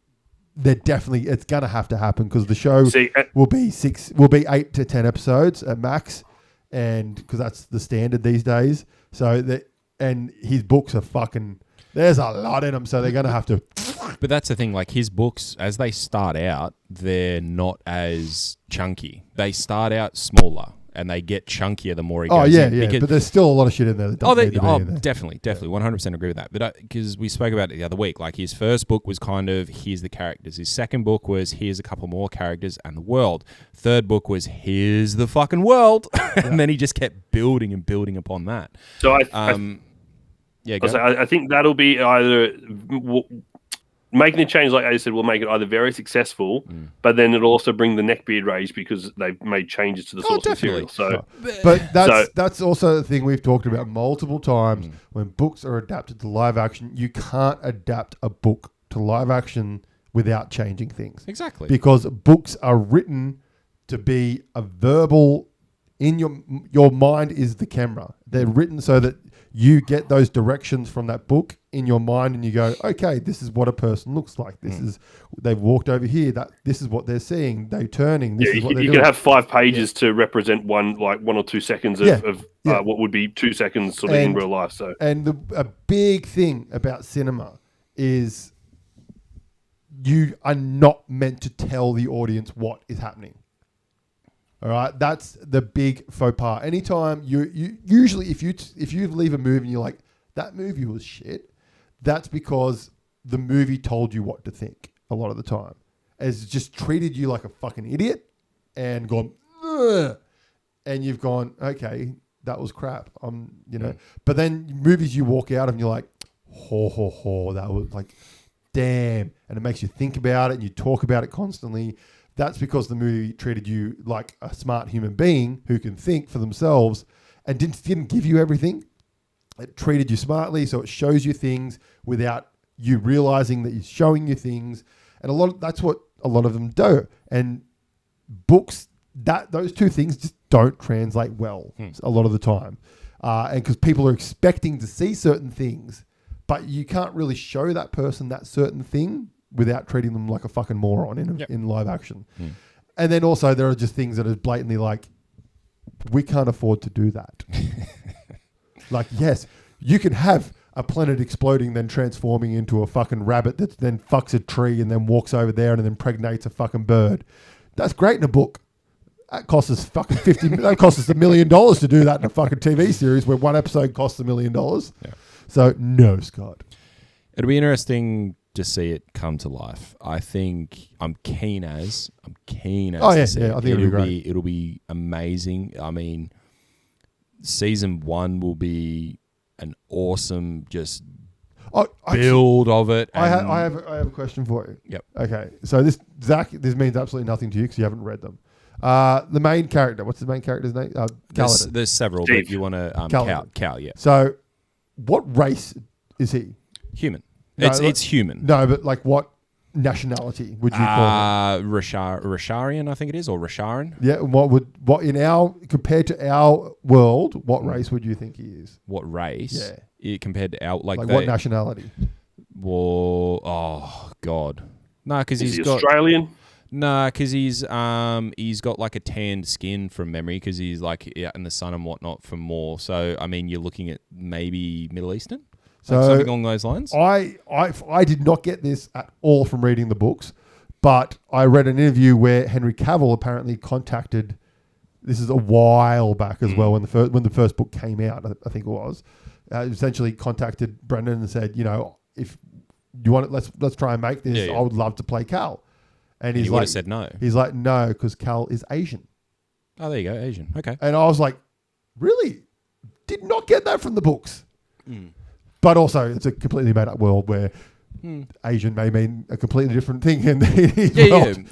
it's going to have to happen, because the show will be 8 to 10 episodes at max, and because that's the standard these days. So that and his books are fucking. There's a lot in them, so they're gonna have to. But that's the thing. Like his books, as they start out, they're not as chunky. They start out smaller, and they get chunkier the more he goes. Oh yeah, in, yeah. because, But there's still a lot of shit in there. That doesn't need to be in there. Definitely, 100% agree with that. But because we spoke about it the other week, like his first book was kind of here's the characters. His second book was here's a couple more characters and the world. Third book was here's the fucking world, and then he just kept building and building upon that. So Yeah, I think that'll be either making a change, like I said, will make it either very successful, but then it'll also bring the neckbeard rage because they've made changes to the source material. So, but that's also the thing we've talked about multiple times. When books are adapted to live action, you can't adapt a book to live action without changing things. Exactly. Because books are written to be a verbal. In your mind is the camera. They're written so that you get those directions from that book in your mind, and you go, okay, this is what a person looks like. This is they've walked over here. This is what they're seeing. They're turning. This is what they're doing. You can have 5 pages to represent 1 or 2 seconds of what would be 2 seconds sort of in real life. So, and a big thing about cinema is you are not meant to tell the audience what is happening. All right, that's the big faux pas. Anytime you usually if you leave a movie and you're like, that movie was shit, that's because the movie told you what to think a lot of the time. It's just treated you like a fucking idiot and gone, ugh, and you've gone, okay, that was crap. But then movies you walk out of and you're like, that was like, damn, and it makes you think about it and you talk about it constantly. That's because the movie treated you like a smart human being who can think for themselves and didn't give you everything. It treated you smartly, so it shows you things without you realizing that it's showing you things. And that's what a lot of them do. And books, those two things just don't translate well a lot of the time. And because people are expecting to see certain things, but you can't really show that person that certain thing without treating them like a fucking moron in live action. And then also there are just things that are blatantly like, we can't afford to do that. Like, yes, you can have a planet exploding, then transforming into a fucking rabbit that then fucks a tree and then walks over there and then impregnates a fucking bird. That's great in a book. That costs us fucking that costs us $1 million to do that in a fucking TV series where one episode costs $1 million. Yeah. So no, Scott. It'll be interesting to see it come to life. I think I'm keen as. Oh yeah, to see it. I think it'll be great. It'll be amazing. I mean, season 1 will be an awesome build of it. I have a question for you. Yep. Okay, so this means absolutely nothing to you because you haven't read them. The main character. What's the main character's name? There's several, but if you want to Cal, yeah. So, what race is he? Human. No, it's human. No, but like what nationality would you call him? Rasharian, I think it is, or Rasharan. Yeah. Compared to our world, what race would you think he is? What race? Yeah. Compared to our what nationality? Well, oh God, no, because he's got Australian. No, because he's got like a tanned skin from memory because he's like out in the sun and whatnot for more. So I mean, you're looking at maybe Middle Eastern. So something along those lines. I did not get this at all from reading the books, but I read an interview where Henry Cavill apparently contacted. This is a while back as well when the first book came out. I think it was essentially contacted Brendan and said, if you want it, let's try and make this. I would love to play Cal, and he would have said no. He's like, no, because Cal is Asian. Oh, there you go, Asian. Okay. And I was like, really? Did not get that from the books. But also, it's a completely made-up world where Asian may mean a completely different thing. And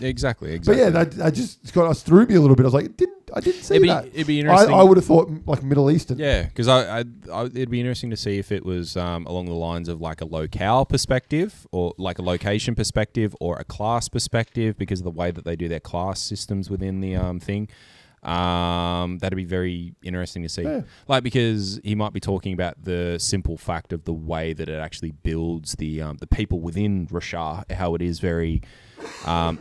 exactly. But yeah, that just got us through me a little bit. I was like, I didn't see that. It'd be interesting. I would have thought like Middle Eastern. Yeah, because it'd be interesting to see if it was along the lines of like a locale perspective or like a location perspective or a class perspective because of the way that they do their class systems within the thing. That'd be very interesting to see. Yeah. Like, because he might be talking about the simple fact of the way that it actually builds the people within Rashar, how it is very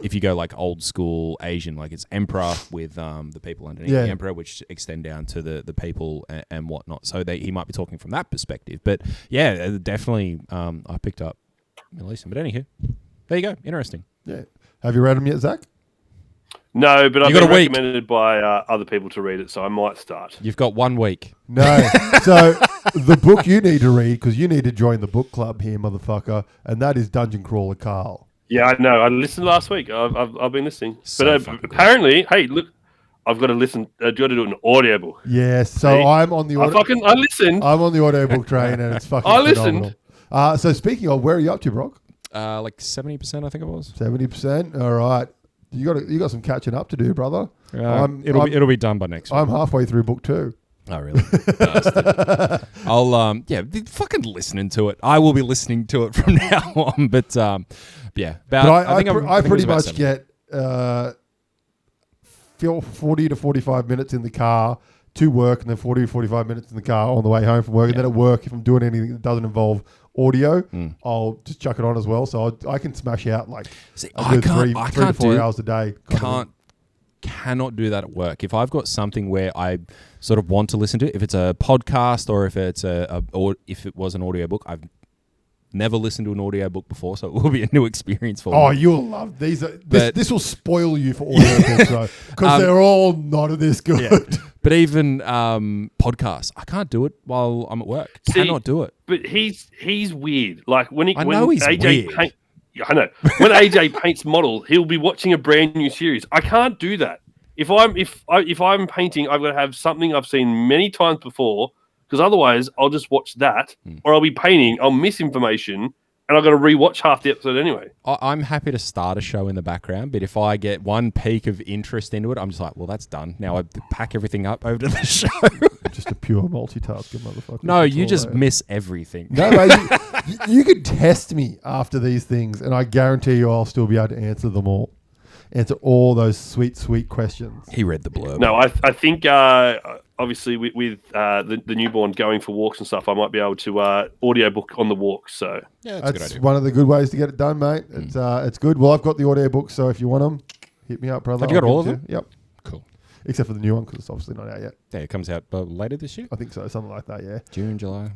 If you go like old school Asian, like it's emperor with the people underneath the emperor, which extend down to the people and whatnot. So he might be talking from that perspective. But yeah, definitely I picked up Middle Eastern. But anywho, there you go. Interesting. Yeah. Have you read them yet, Zach? No, but I've got been a week. recommended by other people to read it, so I might start. You've got 1 week. No. So the book you need to read, because you need to join the book club here, motherfucker, and that is Dungeon Crawler Carl. Yeah, I know. I listened last week. I've been listening. So But apparently, hey, look, I've got to listen. I've got to do an audiobook. Yes. So See? I'm on the I listened. I'm on the audiobook train, and it's fucking I listened. phenomenal. So speaking of, where are you up to, Brock? Like 70%, I think it was. 70%. All right. You got some catching up to do, brother. It'll be done by next week. I'm halfway through book 2. Oh, really? Bastard. I'll fucking listening to it. I will be listening to it from now on. But yeah, I pretty much get 40 to 45 minutes in the car to work, and then 40 to 45 minutes in the car on the way home from work, and then at work, if I'm doing anything that doesn't involve audio, I'll just chuck it on as well. So I can smash out like I three can't to 4 hours a day. Cannot do that at work. If I've got something where I sort of want to listen to it, if it's a podcast or if it's or if it was an audiobook, I've never listened to an audiobook before, so it will be a new experience for me. Oh, you'll love these. This will spoil you for audiobooks, though, because they're all not this good. Yeah. But even podcasts, I can't do it while I'm at work. Cannot do it. But he's weird. Like when he's weird. I know. When AJ paints model, he'll be watching a brand new series. I can't do that. If I'm painting, I've got to have something I've seen many times before, because otherwise I'll just watch that, or I'll be painting, I'll miss information, and I've got to rewatch half the episode anyway. I'm happy to start a show in the background, but if I get one peak of interest into it, I'm just like, well, that's done. Now I pack everything up over to the show. Just a pure multitasker, motherfucker. No, you just miss everything. No, mate, you could test me after these things, and I guarantee you I'll still be able to answer them all. Answer all those sweet, sweet questions. He read the blurb. No, I think obviously with the newborn going for walks and stuff, I might be able to audiobook on the walk. So yeah, that's a good idea. One of the good ways to get it done, mate. It's good. Well, I've got the audiobooks, so if you want them, hit me up, brother. Have you got all of them? Yep. Cool. Except for the new one, because it's obviously not out yet. Yeah, it comes out later this year. I think so, something like that. Yeah. June, July.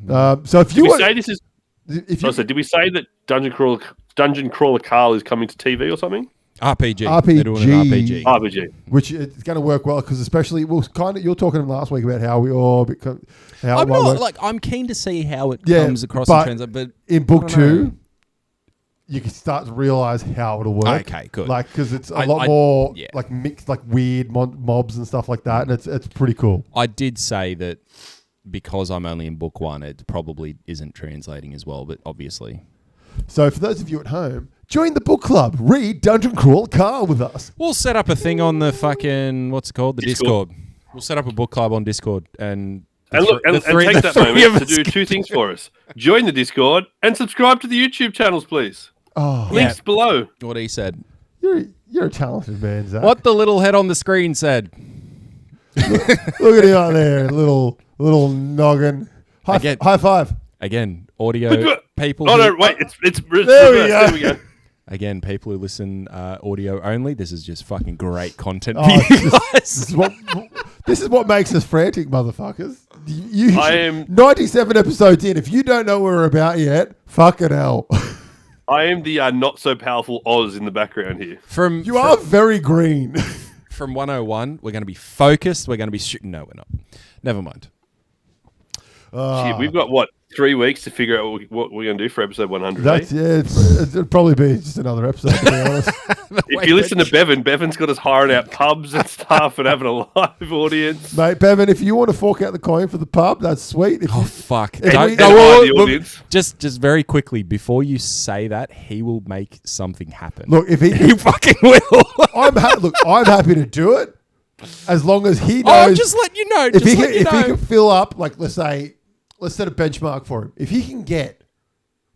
So if you did we want, say this is, did we say that Dungeon Crawler Carl is coming to TV or something? RPG. They're doing an RPG. Which it's going to work well, because especially you're talking last week about how we all become. I'm keen to see how it comes across and translates, but in book 2, you can start to realize how it'll work. Okay, good. Like, because it's a lot more like mixed, like weird mobs and stuff like that, and it's pretty cool. I did say that because I'm only in book 1, it probably isn't translating as well, but obviously. So for those of you at home, join the book club. Read Dungeon Crawl Carl with us. We'll set up a thing on the fucking, what's it called? The Discord. We'll set up a book club on Discord and take that moment to do 2 things for us. Join the Discord and subscribe to the YouTube channels, please. Oh, links below. What he said. You're a talented man, Zach. What the little head on the screen said. Look at him out there, little noggin. High five. Again, audio people. Oh no, wait! It's there we go. Again, people who listen audio only. This is just fucking great content for you guys. This is what makes us frantic, motherfuckers. I am 97 episodes in. If you don't know what we're about yet, fucking hell. I am the not so powerful Oz in the background here. You are very green. From 101, we're going to be focused. We're going to be shooting. No, we're not. Never mind. Shit, we've got 3 weeks to figure out what we're going to do for episode 100. It'd probably be just another episode, to be honest. If you listen to Bevan's got us hiring out pubs and stuff and having a live audience. Mate, Bevan, if you want to fork out the coin for the pub, that's sweet. Fuck. Just very quickly, before you say that, he will make something happen. Look, if he fucking will. I'm happy to do it, as long as he knows. I'm just letting you know. If he can fill up, like, let's set a benchmark for him. If he can get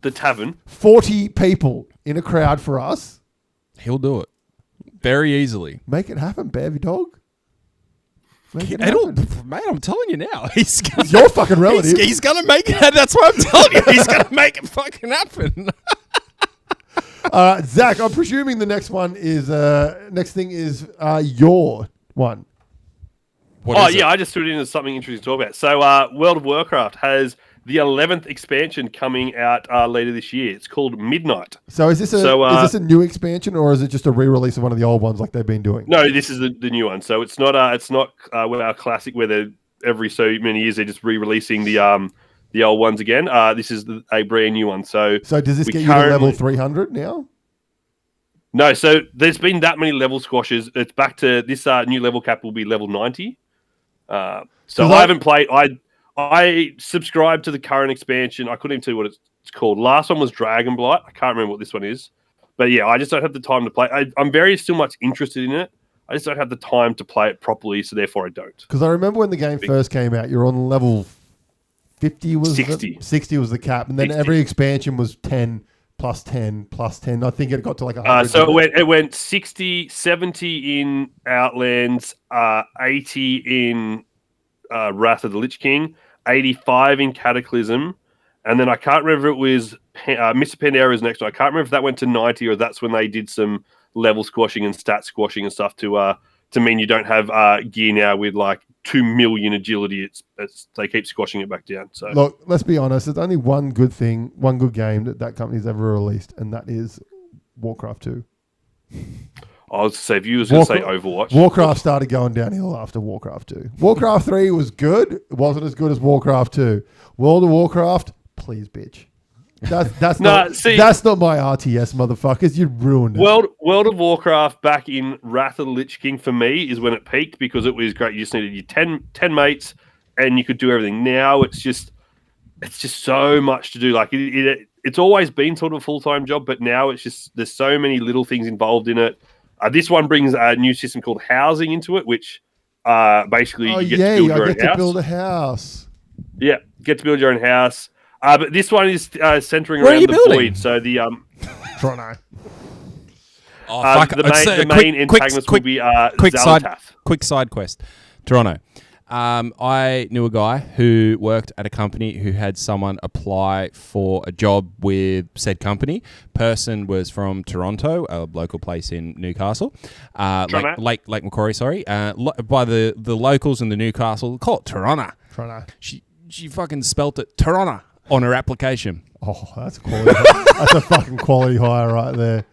the tavern 40 people in a crowd for us, he'll do it very easily. Make it happen, baby dog. Mate, I'm telling you now, you're fucking relative. He's gonna make it. That's what I'm telling you. He's gonna make it fucking happen. Zach, I'm presuming the next one is next thing is your one. What is it? I just threw it in as something interesting to talk about. So, World of Warcraft has the 11th expansion coming out later this year. It's called Midnight. So is this a new expansion or is it just a re-release of one of the old ones like they've been doing? No, this is the new one. So it's not our classic where they're every so many years they're just re-releasing the old ones again. This is a brand new one. So does this get you to level 300 now? No, so there's been that many level squashes. It's back to this new level cap will be level 90. So I haven't played. I subscribed to the current expansion. I couldn't even tell you what it's called. Last one was Dragonblight. I can't remember what this one is. But yeah, I just don't have the time to play. I'm very still much interested in it. I just don't have the time to play it properly, so therefore I don't. Because I remember when the game first came out, you're on level 50 was 60. 60 was the cap, and then 60. every expansion was 10 plus 10 plus 10. I think it got to like 100. So it went 60, 70 in Outlands, 80 in Wrath of the Lich King, 85 in Cataclysm, and then I can't remember if it was Mr. Pandera's next one. I can't remember if that went to 90 or that's when they did some level squashing and stat squashing and stuff to mean you don't have gear now with like 2 million agility. It's they keep squashing it back down. So look, let's be honest. There's only one good game that company's ever released, and that is Warcraft 2. I was to say, if you was going to say Overwatch. Warcraft started going downhill after Warcraft 2. Warcraft 3 was good. It wasn't as good as Warcraft 2. World of Warcraft, please, bitch. That's not my RTS, motherfuckers. You ruined it. World of Warcraft back in Wrath of the Lich King for me is when it peaked because it was great. You just needed your 10 mates and you could do everything. Now it's just so much to do. Like it's always been sort of a full-time job, but now it's just there's so many little things involved in it. This one brings a new system called housing into it, which basically you get to build a house. Yeah, get to build your own house. But this one is centering around the Void. So the Toronto. The main antagonist will be Zalatath. Quick side quest. Toronto. I knew a guy who worked at a company who had someone apply for a job with said company. Person was from Toronto, a local place in Newcastle. Lake Macquarie, sorry. By the locals in the Newcastle, call it Toronto. She fucking spelt it Toronto on her application. Oh, that's quality. That's a fucking quality hire right there.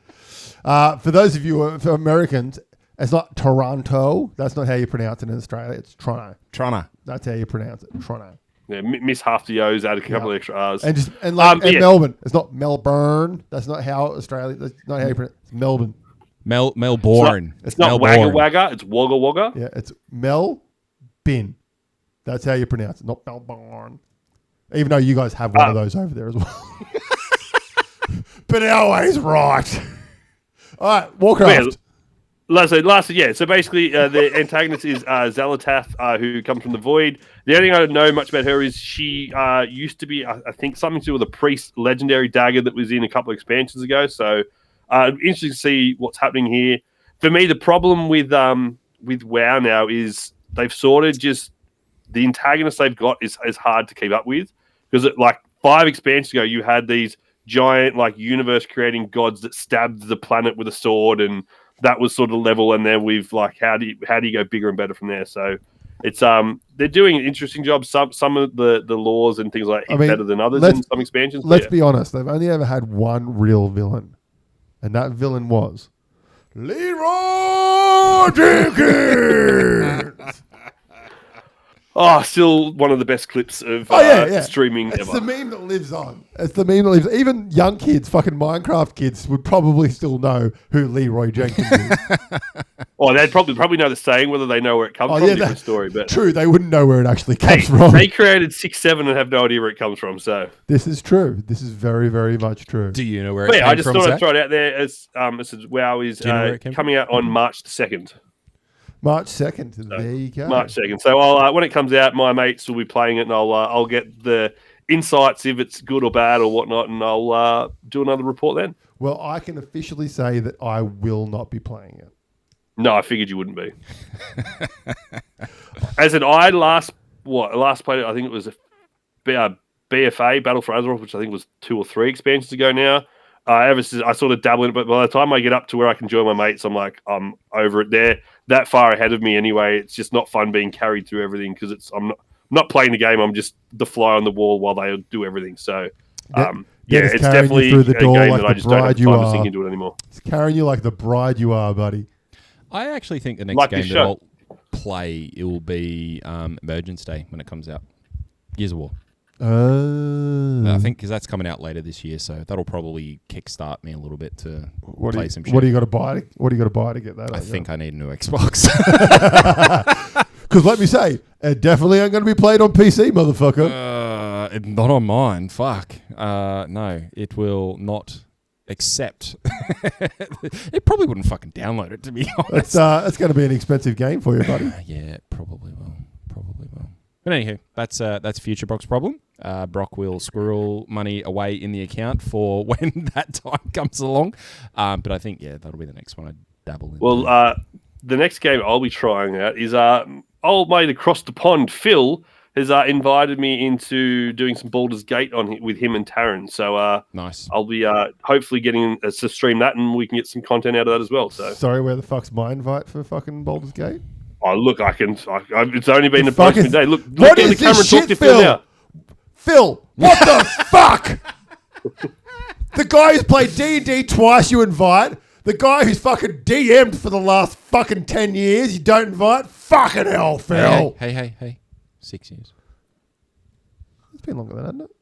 For those of you, for Americans, it's not Toronto. That's not how you pronounce it in Australia. It's Toronto. That's how you pronounce it. Toronto. Yeah, miss half the O's, add a couple of extra R's. And Melbourne. It's not Melbourne. That's not how Australia. That's not how you pronounce it. It's Melbourne. Melbourne. It's not Wagga Wagga. It's Wagga Wagga. Yeah, it's Melbourne. That's how you pronounce it. Not Melbourne. Even though you guys have one of those over there as well. But always right. All right, Warcraft. So basically, the antagonist is Zalatath, who comes from the Void. The only thing I don't know much about her is she used to be, I think, something to do with a priest legendary dagger that was in a couple of expansions ago. So interesting to see what's happening here. For me, the problem with WoW now is they've sort of just the antagonist they've got is hard to keep up with because like 5 expansions ago, you had these giant like universe creating gods that stabbed the planet with a sword and that was sort of level, and then we've like how do you go bigger and better from there? So it's they're doing an interesting job. Some of the laws and things like better than others in some expansions. Let's be honest, they've only ever had one real villain, and that villain was Leroy Jenkins. Oh, still one of the best clips of streaming ever. It's the meme that lives on. Even young kids, fucking Minecraft kids, would probably still know who Leroy Jenkins is. Oh, they'd probably know the saying. Whether they know where it comes from, different story. But true, they wouldn't know where it actually comes from. They created 6-7 and have no idea where it comes from. So this is true. This is very, very much true. Do you know where it came from? I just thought I'd throw it out there as WoW is coming out on March the 2nd. March 2nd. There you go. March 2nd. So I'll when it comes out, my mates will be playing it, and I'll get the insights if it's good or bad or whatnot, and I'll do another report then. Well, I can officially say that I will not be playing it. No, I figured you wouldn't be. As in, I last played it. I think it was a BFA Battle for Azeroth, which I think was 2 or 3 expansions ago now. ever since I sort of dabble in it, but by the time I get up to where I can join my mates, I'm like, I'm over it. They're that far ahead of me anyway. It's just not fun being carried through everything because I'm not playing the game. I'm just the fly on the wall while they do everything. So, it's definitely through the door a game like that I the just don't have bride you time to are. sink into it anymore. It's carrying you like the bride you are, buddy. I actually think the next Like game this that show. I'll play, it will be Emergence Day when it comes out. Gears of War. I think because that's coming out later this year, so that'll probably kickstart me a little bit to play some shit. What do you got to buy? What do you got to buy to get that? I think I need a new Xbox. Because let me say, it definitely ain't going to be played on PC, motherfucker. Not on mine. Fuck. No, it will not accept. It probably wouldn't fucking download it, to be honest. That's going to be an expensive game for you, buddy. Yeah, it probably will. But anywho, that's Future Brock's problem. Brock will squirrel money away in the account for when that time comes along. But I think, that'll be the next one I dabble in. Well, the next game I'll be trying out is old mate across the pond, Phil, has invited me into doing some Baldur's Gate with him and Taryn. So nice. I'll be hopefully getting us to stream that, and we can get some content out of that as well. So sorry, where the fuck's my invite for fucking Baldur's Gate? Oh, look, it's only been the postman day. Look what in is the camera this and talk shit, to Phil now. Phil, what the fuck? The guy who's played D&D twice you invite. The guy who's fucking DM'd for the last fucking 10 years you don't invite. Fucking hell, Phil. Hey. 6 years. It's been longer than that, hasn't it?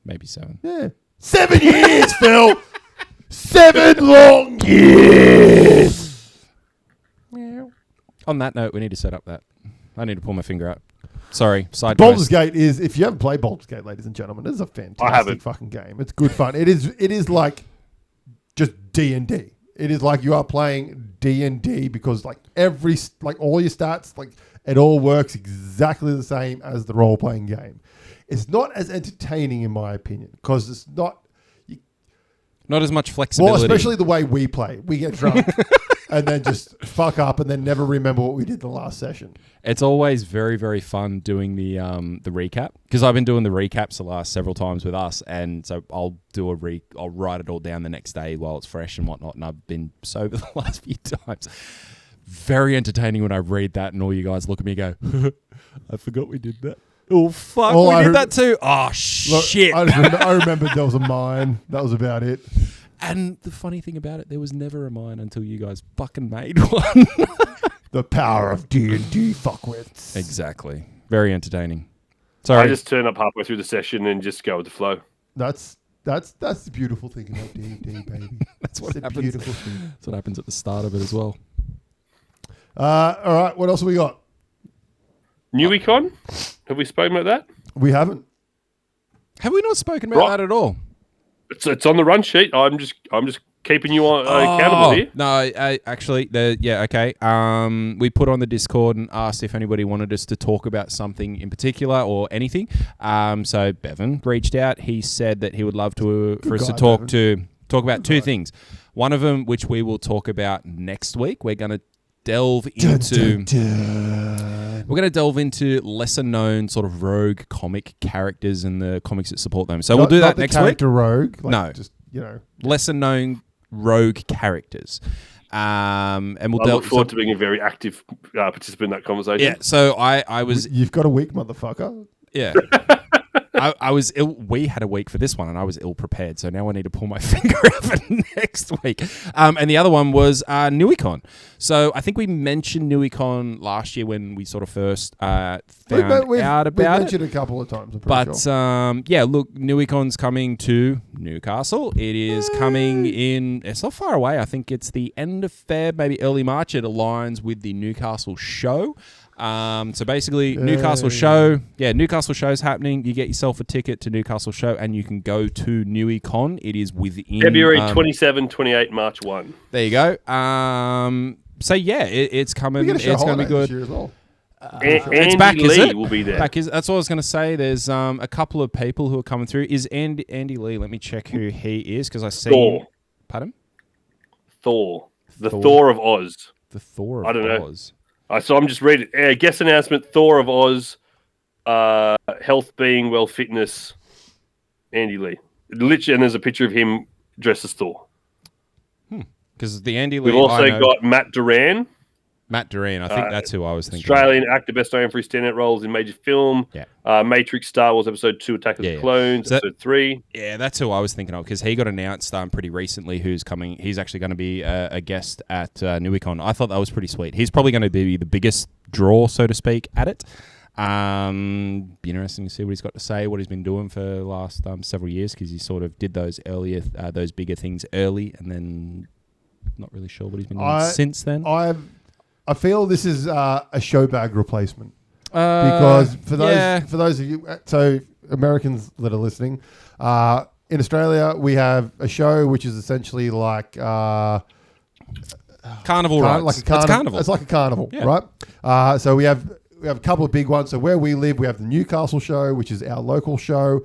Maybe 7. Yeah. 7 years, Phil. 7 long years. On that note, we need to set up that. I need to pull my finger out. Sorry, side Baldur's Gate is, if you haven't played Baldur's Gate, ladies and gentlemen, it's a fantastic fucking game. It's good fun. It is like just D&D. It is like you are playing D&D because all your stats, it all works exactly the same as the role-playing game. It's not as entertaining in my opinion because it's not as much flexibility. Well, especially the way we play. We get drunk and then just fuck up and then never remember what we did the last session. It's always very, very fun doing the recap because I've been doing the recaps the last several times with us, and so I'll write it all down the next day while it's fresh and whatnot. And I've been sober the last few times. Very entertaining when I read that and all you guys look at me and go, I forgot we did that. Oh, fuck, we did that too. Oh, shit. I remembered there was a mine. That was about it. And the funny thing about it, there was never a mine until you guys fucking made one. The power of D&D fuckwits. Exactly. Very entertaining. Sorry. I just turn up halfway through the session and just go with the flow. That's the beautiful thing about D&D, baby. That's what happens. Beautiful thing. That's what happens at the start of it as well. All right, what else have we got? NewEcon? Have we spoken about that? We haven't. Have we not spoken about that at all? It's on the run sheet. I'm just keeping you accountable here. No, actually, okay. We put on the Discord and asked if anybody wanted us to talk about something in particular or anything. So Bevan reached out. He said that he would love for us to talk about two things. One of them, which we will talk about next week. We're going to delve into lesser known sort of rogue comic characters and the comics that support them. So we'll do that next week. Character rogue, just lesser known rogue characters. And we'll look forward to being a very active participant in that conversation. Yeah. So I was. You've got a week, motherfucker. Yeah. I was ill. We had a week for this one, and I was ill prepared. So now I need to pull my finger out for next week. And the other one was NewEcon. So I think we mentioned NewEcon last year when we sort of first found out about it. We've mentioned it a couple of times. Look, NewEcon's coming to Newcastle. It is coming in. It's not far away. I think it's the end of Feb, maybe early March. It aligns with the Newcastle show. So basically, Newcastle show's happening. You get yourself a ticket to Newcastle show, and you can go to NewEcon. It is within February 27, 28, March 1. There you go. It's coming. It's going to be good. This year as well. It's back, Lee is it? Will be there. That's what I was going to say. There's a couple of people who are coming through. Is Andy Lee? Let me check who he is because I see. Thor. Pardon? Thor. The Thor of Oz. The Thor of Oz. I don't know. So I'm just reading. Guest announcement: Thor of Oz, health, being, well, fitness. Andy Lee. Literally, and there's a picture of him dressed as Thor. Because the Andy Lee. We've also got Matt Duran. Matt Duran. I think that's who I was thinking. Australian actor, best known for his standout roles in major film. Yeah. Matrix, Star Wars Episode 2, Attack of the Clones, Episode 3. Yeah, that's who I was thinking of because he got announced pretty recently who's coming. He's actually going to be a guest at NewiCon. I thought that was pretty sweet. He's probably going to be the biggest draw, so to speak, at it. Be interesting to see what he's got to say, what he's been doing for the last several years because he sort of did those those bigger things early and then not really sure what he's been doing since then. I feel this is a show bag replacement because for those of you, so Americans that are listening, in Australia we have a show which is essentially like carnival rides. Like a carnival. It's carnival. It's like a carnival, right? So we have a couple of big ones. So where we live, we have the Newcastle show, which is our local show.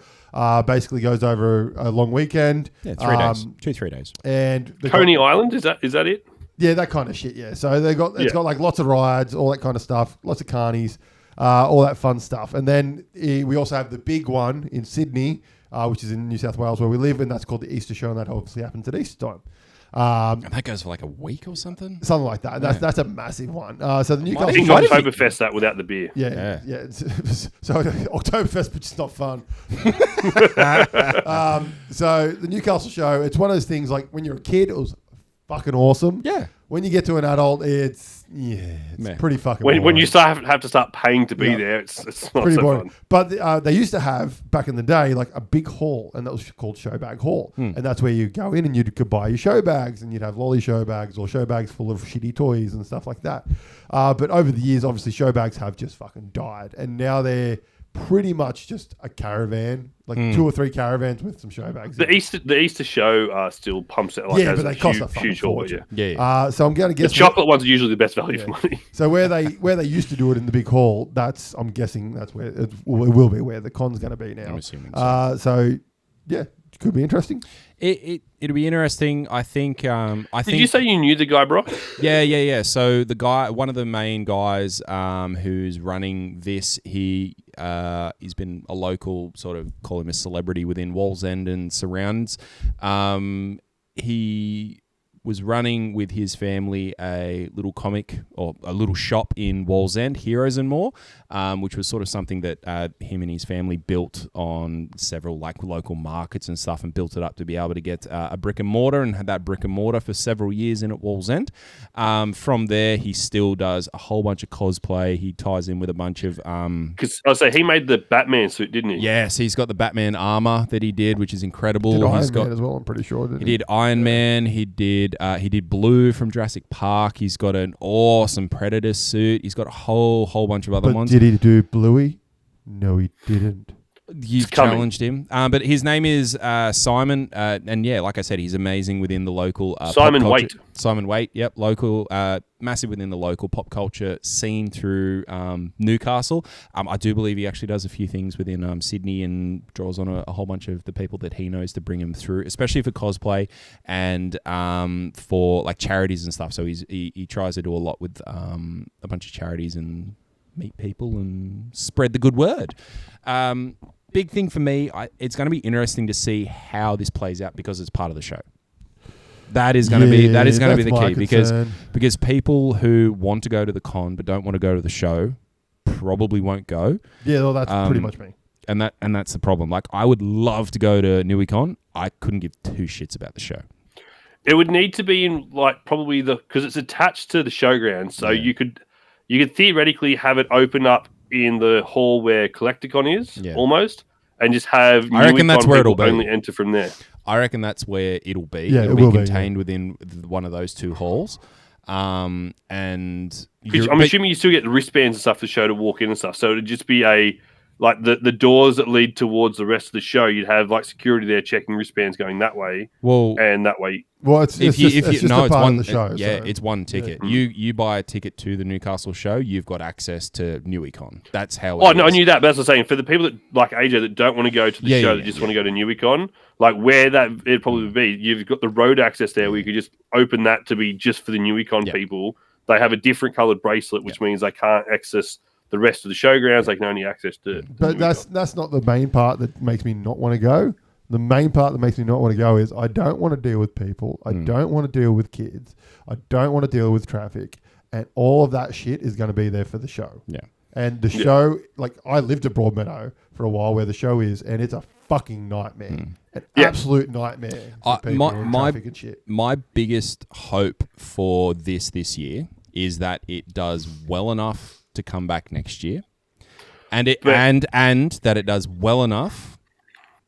Basically goes over a long weekend. Yeah, 3 days. 2-3 days. And Coney Island, is that it? Yeah, that kind of shit. Yeah, so it's got like lots of rides, all that kind of stuff, lots of carnies, all that fun stuff. And then we also have the big one in Sydney, which is in New South Wales where we live, and that's called the Easter Show, and that obviously happens at Easter time. And that goes for like a week or something? Something like that. That's a massive one. So the Newcastle... I think Oktoberfest that without the beer. Yeah. So Oktoberfest, but just not fun. So the Newcastle show, it's one of those things like when you're a kid, it was fucking awesome. Yeah. When you get to an adult, it's pretty fucking boring. When you have to start paying to be there, it's not pretty so boring. fun. But they used to have, back in the day, like a big hall, and that was called Showbag Hall. And that's where you go in and you could buy your show bags, and you'd have lolly show bags or show bags full of shitty toys and stuff like that. But over the years, obviously, show bags have just fucking died. And now they're pretty much just a caravan, like 2 or 3 caravans with some show bags. The Easter show still pumps it like but they cost a fucking huge haul. fortune. Yeah. So I'm going to guess the chocolate ones are usually the best value for money. So where they used to do it in the big hall, I'm guessing that's where it will be where the con's going to be now. I'm assuming so. So yeah, could be interesting. It'll be interesting. I think. Did you say you knew the guy, Brock? Yeah. So the guy, one of the main guys, who's running this, he's been a local sort of, call him a celebrity within Wallsend and surrounds. He was running with his family a little comic or a little shop in Wallsend, Heroes and More, which was sort of something that him and his family built on several like local markets and stuff, and built it up to be able to get a brick and mortar, and had that brick and mortar for several years in at Wallsend. From there, he still does a whole bunch of cosplay. He ties in with a bunch of because I say he made the Batman suit, didn't he? Yes, he's got the Batman armor that he did, which is incredible. Did Iron Man as well, I'm pretty sure. He did Iron Man. He did Blue from Jurassic Park. He's got an awesome Predator suit. He's got a whole bunch of other ones. Did he do Bluey? No, he didn't. You challenged him. But his name is Simon. And yeah, like I said, he's amazing within the local Simon Waite. Simon Waite, yep. Local, massive within the local pop culture scene through Newcastle. I do believe he actually does a few things within Sydney and draws on a whole bunch of the people that he knows to bring him through, especially for cosplay and for like charities and stuff. So he tries to do a lot with a bunch of charities and meet people and spread the good word. Big thing for me, it's going to be interesting to see how this plays out because it's part of the show. That is going to be the key because people who want to go to the con but don't want to go to the show probably won't go. Yeah, well, that's pretty much me. And that's the problem. Like, I would love to go to NewiCon. I couldn't give 2 shits about the show. It would need to be in like probably because it's attached to the showground, so you could theoretically have it open up in the hall where Collecticon is, almost, and just have. I reckon that's where it'll be. Only enter from there. I reckon that's where it'll be. Yeah, it'll be contained within one of those 2 halls. And I'm assuming you still get the wristbands and stuff to show to walk in and stuff. So it'd just be the doors that lead towards the rest of the show. You'd have like security there checking wristbands going that way. Well, and that way. Well, it's just a part of the show. It's one ticket. Yeah. You buy a ticket to the Newcastle show, you've got access to NewiCon. That's how it is. No, I knew that, but as I was saying, for the people that like AJ that don't want to go to the show, that just want to go to NewiCon, like where that it'd probably be, you've got the road access there where you could just open that to be just for the NewiCon people. They have a different coloured bracelet, which means they can't access the rest of the showgrounds. They can only access to But that's not the main part that makes me not want to go. The main part that makes me not want to go is I don't want to deal with people. I don't want to deal with kids. I don't want to deal with traffic. And all of that shit is going to be there for the show. Yeah. And the show, like I lived at Broadmeadow for a while where the show is, and it's a fucking nightmare. An absolute nightmare for people and traffic and shit. My biggest hope for this year is that it does well enough to come back next year. And that it does well enough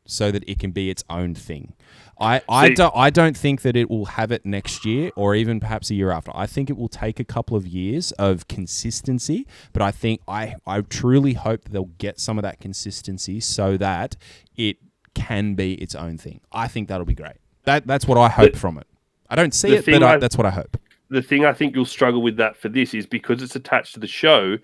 so that it can be its own thing. I don't think that it will have it next year or even perhaps a year after. I think it will take a couple of years of consistency, but I think I truly hope that they'll get some of that consistency so that it can be its own thing. I think that'll be great. That's what I hope from it. I don't see it, but that's what I hope. The thing I think you'll struggle with that for this is because it's attached to the show,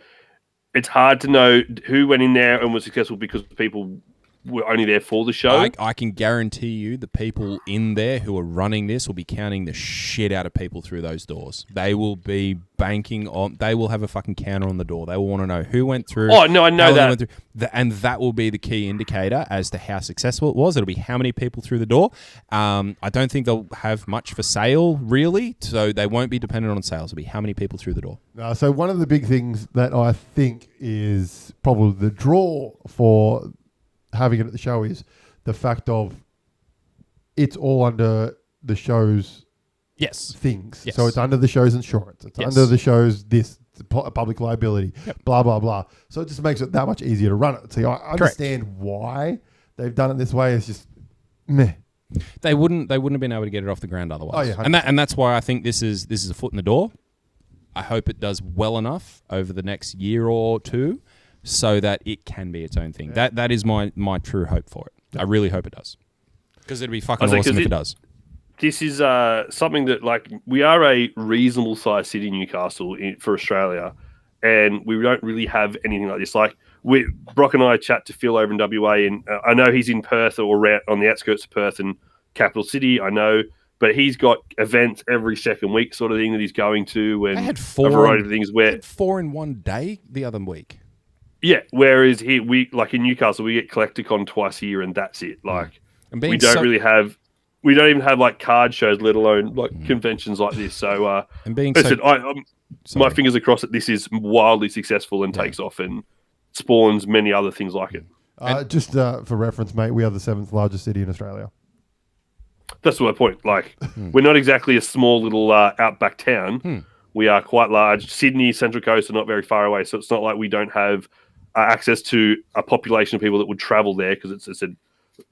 it's hard to know who went in there and was successful because people were only there for the show. I can guarantee you the people in there who are running this will be counting the shit out of people through those doors. They will be banking on... They will have a fucking counter on the door. They will want to know who went through... Oh, no, I know that. And that will be the key indicator as to how successful it was. It'll be how many people through the door. I don't think they'll have much for sale, really, so they won't be dependent on sales. It'll be how many people through the door. So one of the big things that I think is probably the draw for... having it at the show is the fact of it's all under the show's things. Yes. So it's under the show's insurance. It's under the show's public liability, blah, blah, blah. So it just makes it that much easier to run it. See, I understand why they've done it this way. It's just meh. They wouldn't have been able to get it off the ground otherwise. Oh, yeah, and that's why I think this is a foot in the door. I hope it does well enough over the next year or two so that it can be its own thing. Yeah. That is my true hope for it. Yeah. I really hope it does. Because it'd be fucking awesome if it does. This is something that, like, we are a reasonable sized city, Newcastle, for Australia, and we don't really have anything like this. Like, Brock and I chat to Phil over in WA, and I know he's in Perth or on the outskirts of Perth and capital city, I know, but he's got events every second week sort of thing that he's going to, and they had a variety of things. They had 4 in one day the other week. Yeah, whereas here, like in Newcastle, we get Collecticon twice a year, and that's it. Like, we don't even have like card shows, let alone like conventions like this. So, my fingers are crossed that this is wildly successful and takes off and spawns many other things like it. Just for reference, mate, we are the 7th largest city in Australia. That's my point. Like, we're not exactly a small little outback town. We are quite large. Sydney, Central Coast are not very far away, so it's not like we don't have access to a population of people that would travel there, because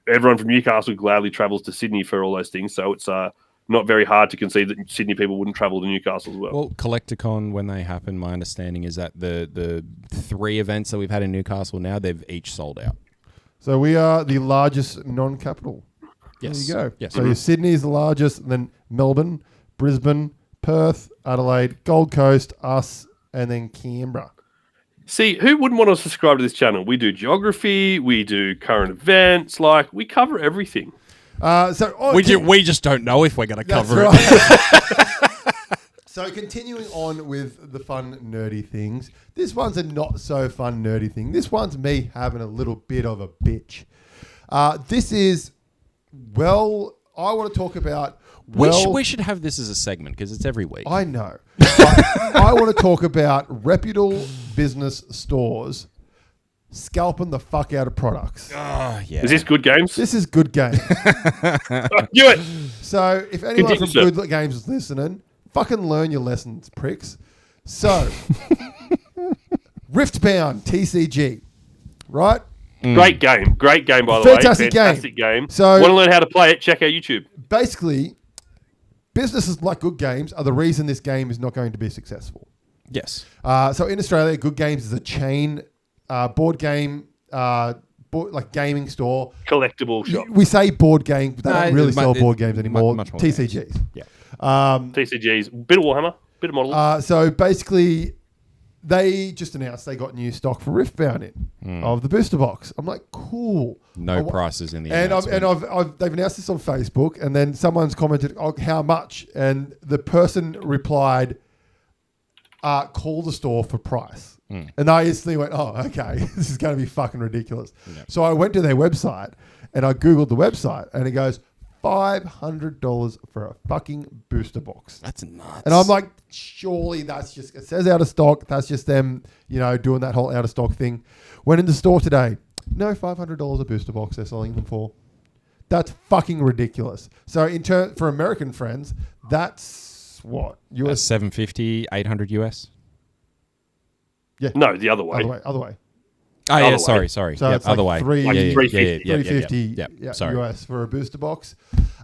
everyone from Newcastle gladly travels to Sydney for all those things. So it's not very hard to conceive that Sydney people wouldn't travel to Newcastle as well. Well, Collecticon, when they happen, my understanding is that the 3 events that we've had in Newcastle now, they've each sold out. So we are the largest non-capital. Yes. There you go. Yes. So Sydney is the largest, and then Melbourne, Brisbane, Perth, Adelaide, Gold Coast, us, and then Canberra. See, who wouldn't want to subscribe to this channel? We do geography, we do current events, like, we cover everything. We just don't know if we're going to cover it. So continuing on with the fun, nerdy things, this one's a not so fun, nerdy thing. This one's me having a little bit of a bitch. This is, I want to talk about... we should have this as a segment because it's every week. I know. I want to talk about reputable business stores scalping the fuck out of products. Oh, yeah. Is this Good Games? This is Good Games. Do it. So if anyone from Good Games is listening, fucking learn your lessons, pricks. So, Riftbound TCG, right? Great game by the way. Fantastic game. So, want to learn how to play it? Check out YouTube. Basically, businesses like Good Games are the reason this game is not going to be successful. Yes. So in Australia, Good Games is a chain board game, like gaming store. Collectible shop. We say board game, but they don't really sell board games anymore. Much more TCGs. Games. Yeah. TCGs. Bit of Warhammer. Bit of Model. So basically, they just announced they got new stock for Riftbound of the booster box. I'm like, cool. No prices in the announcement. They've announced this on Facebook, and then someone's commented, how much? And the person replied, call the store for price. And I instantly went, okay, this is going to be fucking ridiculous. Yep. So I went to their website, And I Googled the website and it goes $500 for a fucking booster box. That's nuts. And I'm like, surely that's just, it says out of stock. That's just them, doing that whole out of stock thing. Went in the store today. No, $500 a booster box they're selling them for. That's fucking ridiculous. So for American friends, that's what? US $750, $800 US. Yeah. No, the other way. Other way. Oh, yeah, Other way. sorry. So it's other like way. $350 Sorry. US for a booster box.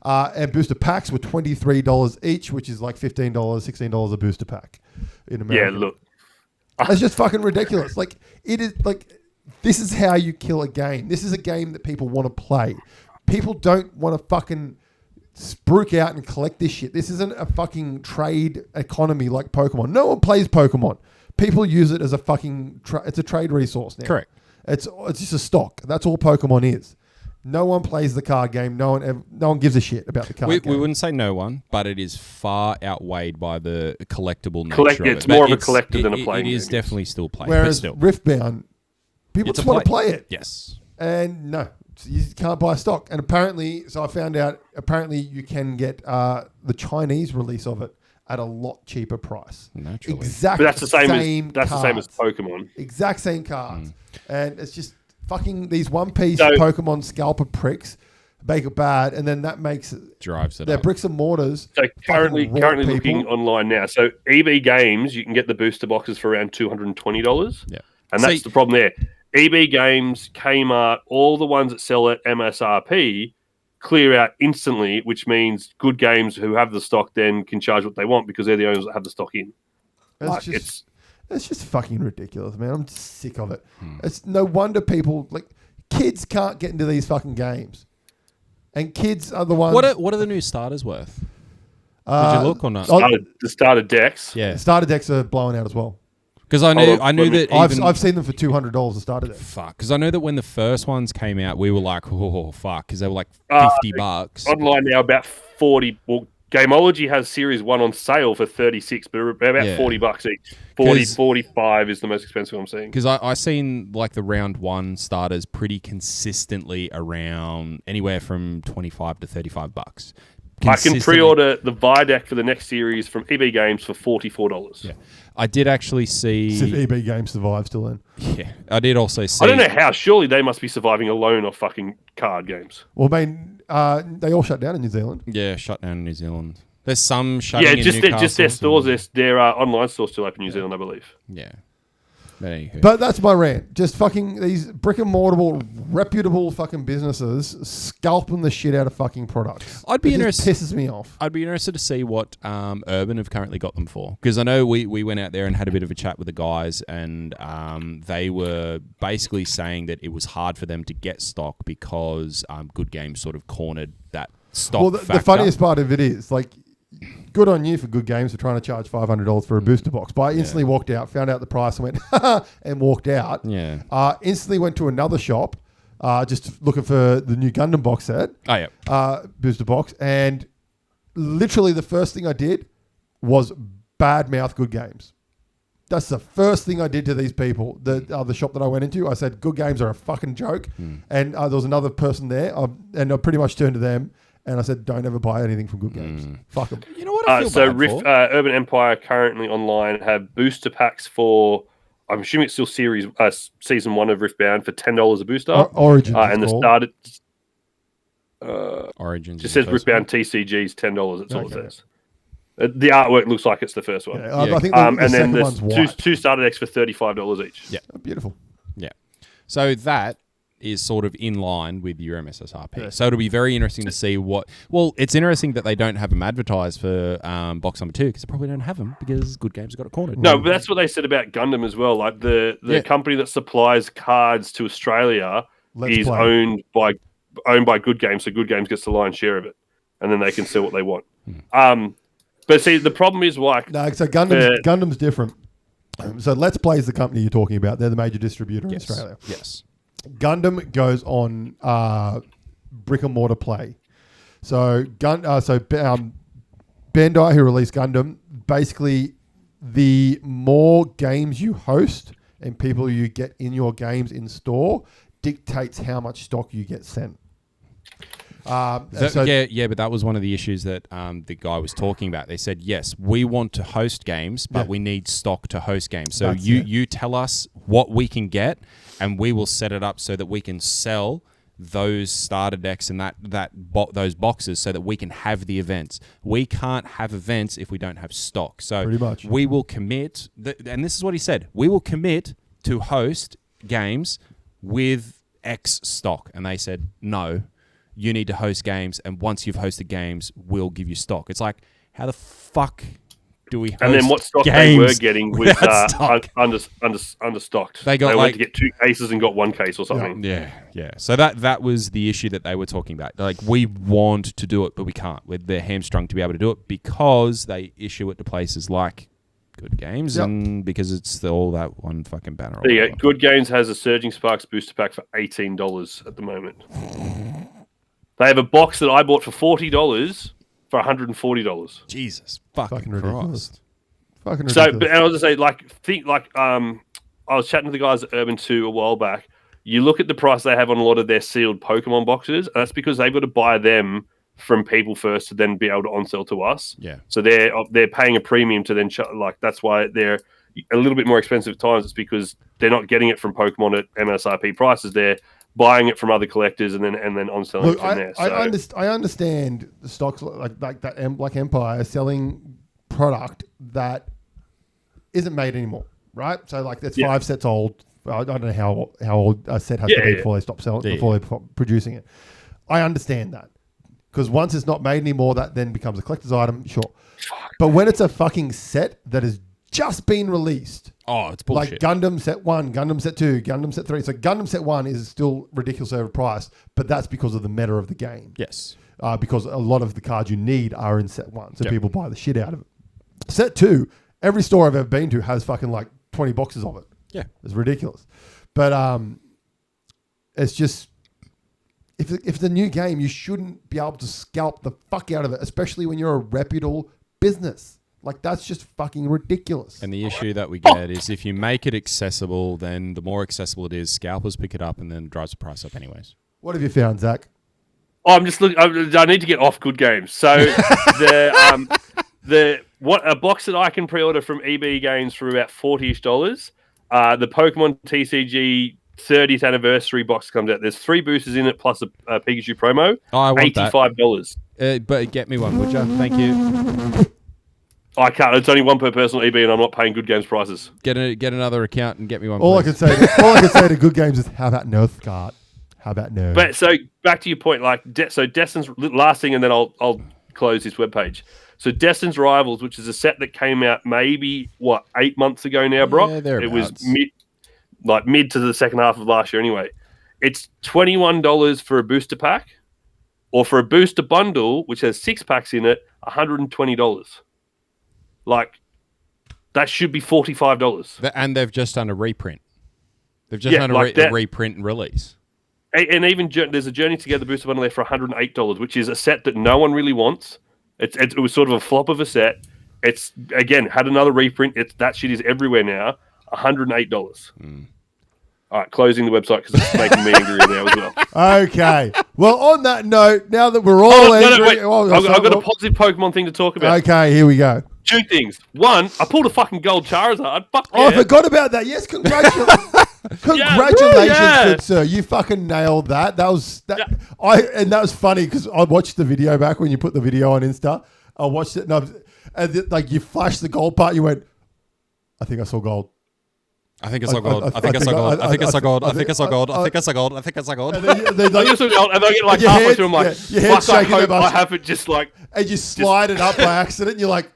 And booster packs were $23 each, which is like $15, $16 a booster pack in America. Yeah, look. It's just fucking ridiculous. Like, it is like, this is how you kill a game. This is a game that people want to play. People don't want to fucking spruik out and collect this shit. This isn't a fucking trade economy like Pokemon. No one plays Pokemon. People use it as a fucking it's a trade resource now. Correct. It's just a stock. That's all Pokemon is. No one plays the card game. No one gives a shit about the card game. We wouldn't say no one, but it is far outweighed by the collectible nature of it. It's more of a collector than a playing game. It is game. definitely still played. Whereas but still. Riftbound, people just want to play it. Yes. And no, you can't buy stock. And apparently, so I found out, you can get the Chinese release of it at a lot cheaper price. Naturally. But that's the same as Pokemon. Exact same cards. And it's just fucking these one-piece Pokemon scalper pricks make it bad, and then that makes it... Drives it They're up. bricks and mortars. So currently looking online now. So EB Games, you can get the booster boxes for around $220. Yeah. And that's the problem there. EB Games, Kmart, all the ones that sell at MSRP clear out instantly, which means good games who have the stock then can charge what they want because they're the owners that have the stock in. It's just fucking ridiculous, man. I'm just sick of it. It's no wonder people, like, kids can't get into these fucking games. And kids are the ones... What are the new starters worth? Did you look or not? The starter decks. Yeah. Starter decks are blowing out as well. Because I knew that I've seen them for $200 a starter deck. Fuck. Because I know that when the first ones came out, we were like, oh, fuck. Because they were like $50. Online now, about 40. Well, Gameology has Series 1 on sale for 36, but about $40 each. 40, 45 is the most expensive I'm seeing. Because I seen like the round one starters pretty consistently around anywhere from $25 to $35. I can pre-order the Videck for the next series from EB Games for $44. Yeah. I did actually see... If EB Games survive still then. Yeah. I did also see... I don't know how. Surely they must be surviving alone off fucking card games. Well, they all shut down in New Zealand. Yeah, shut down in New Zealand. There's some shutting in just Newcastle. Just their stores. Their online stores still open in New Zealand, I believe. Yeah. But anywho. But that's my rant. Just fucking these brick and mortar, reputable fucking businesses scalping the shit out of fucking products. I'd be interested. Pisses me off. I'd be interested to see what Urban have currently got them for, because I know we went out there and had a bit of a chat with the guys, and they were basically saying that it was hard for them to get stock because Good Games sort of cornered that stock. Well, the funniest part of it is like, good on you for Good Games for trying to charge $500 for a booster box. But I instantly walked out, found out the price, and went, and walked out. Yeah. Instantly went to another shop, just looking for the new Gundam box set. Oh, yeah. Booster box. And literally the first thing I did was badmouth Good Games. That's the first thing I did to these people. The shop that I went into, I said, Good Games are a fucking joke. And there was another person there, and I pretty much turned to them. And I said, don't ever buy anything from Good Games. Fuck them. You know what I feel bad for? Urban Empire currently online have booster packs for, I'm assuming it's still season 1 of Riftbound for $10 a booster. Origins. And the started... Origins. Just says Riftbound TCGs $10. That's all it says. The artwork looks like it's the first one. Yeah, I think and then there's two starter decks for $35 each. Yeah. Oh, beautiful. Yeah. So that is sort of in line with your MSSRP. Yeah. So it'll be very interesting to see what... Well, it's interesting that they don't have them advertised for box number 2, because they probably don't have them because Good Games got it cornered. No, but that's what they said about Gundam as well. Like the company that supplies cards to Australia is owned by Good Games, so Good Games gets the lion's share of it, and then they can sell what they want. But see, the problem is like... No, so Gundam's different. So Let's Play is the company you're talking about. They're the major distributor in Australia. Yes. Gundam goes on brick and mortar play. So Bandai, who released Gundam, basically the more games you host and people you get in your games in store dictates how much stock you get sent. So, but that was one of the issues that the guy was talking about. They said, yes, we want to host games, but we need stock to host games. So you tell us what we can get, and we will set it up so that we can sell those starter decks and those boxes so that we can have the events. We can't have events if we don't have stock. So pretty much. We will commit, and this is what he said, we will commit to host games with X stock. And they said, no, you need to host games, and once you've hosted games, we'll give you stock. It's like, how the fuck do we host And then what stock they were getting was understocked. They went to get 2 cases and got 1 case or something. Yeah. So that was the issue that they were talking about. Like, we want to do it, but we can't. They're hamstrung to be able to do it because they issue it to places like Good Games, and because it's all that one fucking banner. Yeah, Good Games has a Surging Sparks booster pack for $18 at the moment. They have a box that I bought for $40 for $140. Jesus fucking ridiculous. Christ. Fucking so, ridiculous. but and I was gonna say, I was chatting to the guys at Urban 2 a while back. You look at the price they have on a lot of their sealed Pokemon boxes, and that's because they've got to buy them from people first to then be able to on-sell to us. Yeah. So they're paying a premium to then that's why they're a little bit more expensive at times. It's because they're not getting it from Pokemon at MSRP prices. They're buying it from other collectors and then on-selling it from there. So. I understand the stocks like Empire selling product that isn't made anymore, right? So like that's 5 sets old. I don't know how old a set has to be before they stop selling before they're producing it. I understand that. Because once it's not made anymore, that then becomes a collector's item, sure. But when it's a fucking set that has just been released, it's bullshit. like Gundam Set 1, Gundam Set 2, Gundam Set 3. So Gundam Set 1 is still ridiculously overpriced, but that's because of the meta of the game. Yes. Because a lot of the cards you need are in Set 1, so people buy the shit out of it. Set 2, every store I've ever been to has fucking like 20 boxes of it. Yeah. It's ridiculous. But it's just... If it's a new game, you shouldn't be able to scalp the fuck out of it, especially when you're a reputable business. Like, that's just fucking ridiculous. And the issue that we get is if you make it accessible, then the more accessible it is, scalpers pick it up and then drives the price up anyways. What have you found, Zach? I'm just looking. I need to get off Good Games. So a box that I can pre-order from EB Games for about $40-ish. The Pokemon TCG 30th anniversary box comes out. There's 3 boosters in it plus a Pikachu promo. I want $85. But get me one, would you? Thank you. I can't. It's only 1 per person on EB, and I'm not paying Good Games prices. Get another account and get me one. All please. I can say to Good Games is, how about Nerdcast? How about Nerd? But so back to your point, like so Destin's last thing, and then I'll close this webpage. So Destin's Rivals, which is a set that came out maybe 8 months ago now, Brock. Yeah, it was mid to the second half of last year anyway. It's $21 for a booster pack, or for a booster bundle, which has 6 packs in it, $120. Like, that should be $45. And they've just done a reprint. They've just done a reprint and release. And even there's a Journey Together booster bundle there for $108, which is a set that no one really wants. It was sort of a flop of a set. It's, again, had another reprint. That shit is everywhere now. $108. All right, closing the website because it's making me angry now as well. Okay. Well, on that note, now that we're all angry... I've got a positive Pokemon thing to talk about. Okay, here we go. 2 things. 1, I pulled a fucking gold Charizard. Fuck I forgot about that. Yes, congratulations. Good sir. You fucking nailed that. That was funny because I watched the video back when you put the video on Insta. I watched it and you flashed the gold part. You went, I think I saw gold. I think I saw gold. I think I saw gold. I think I saw gold. I think I saw gold. I think I saw gold. I think I saw gold. And I get like halfway through, I'm like, your head's shaking. I have it just like... And you slide it up by accident, and you're like,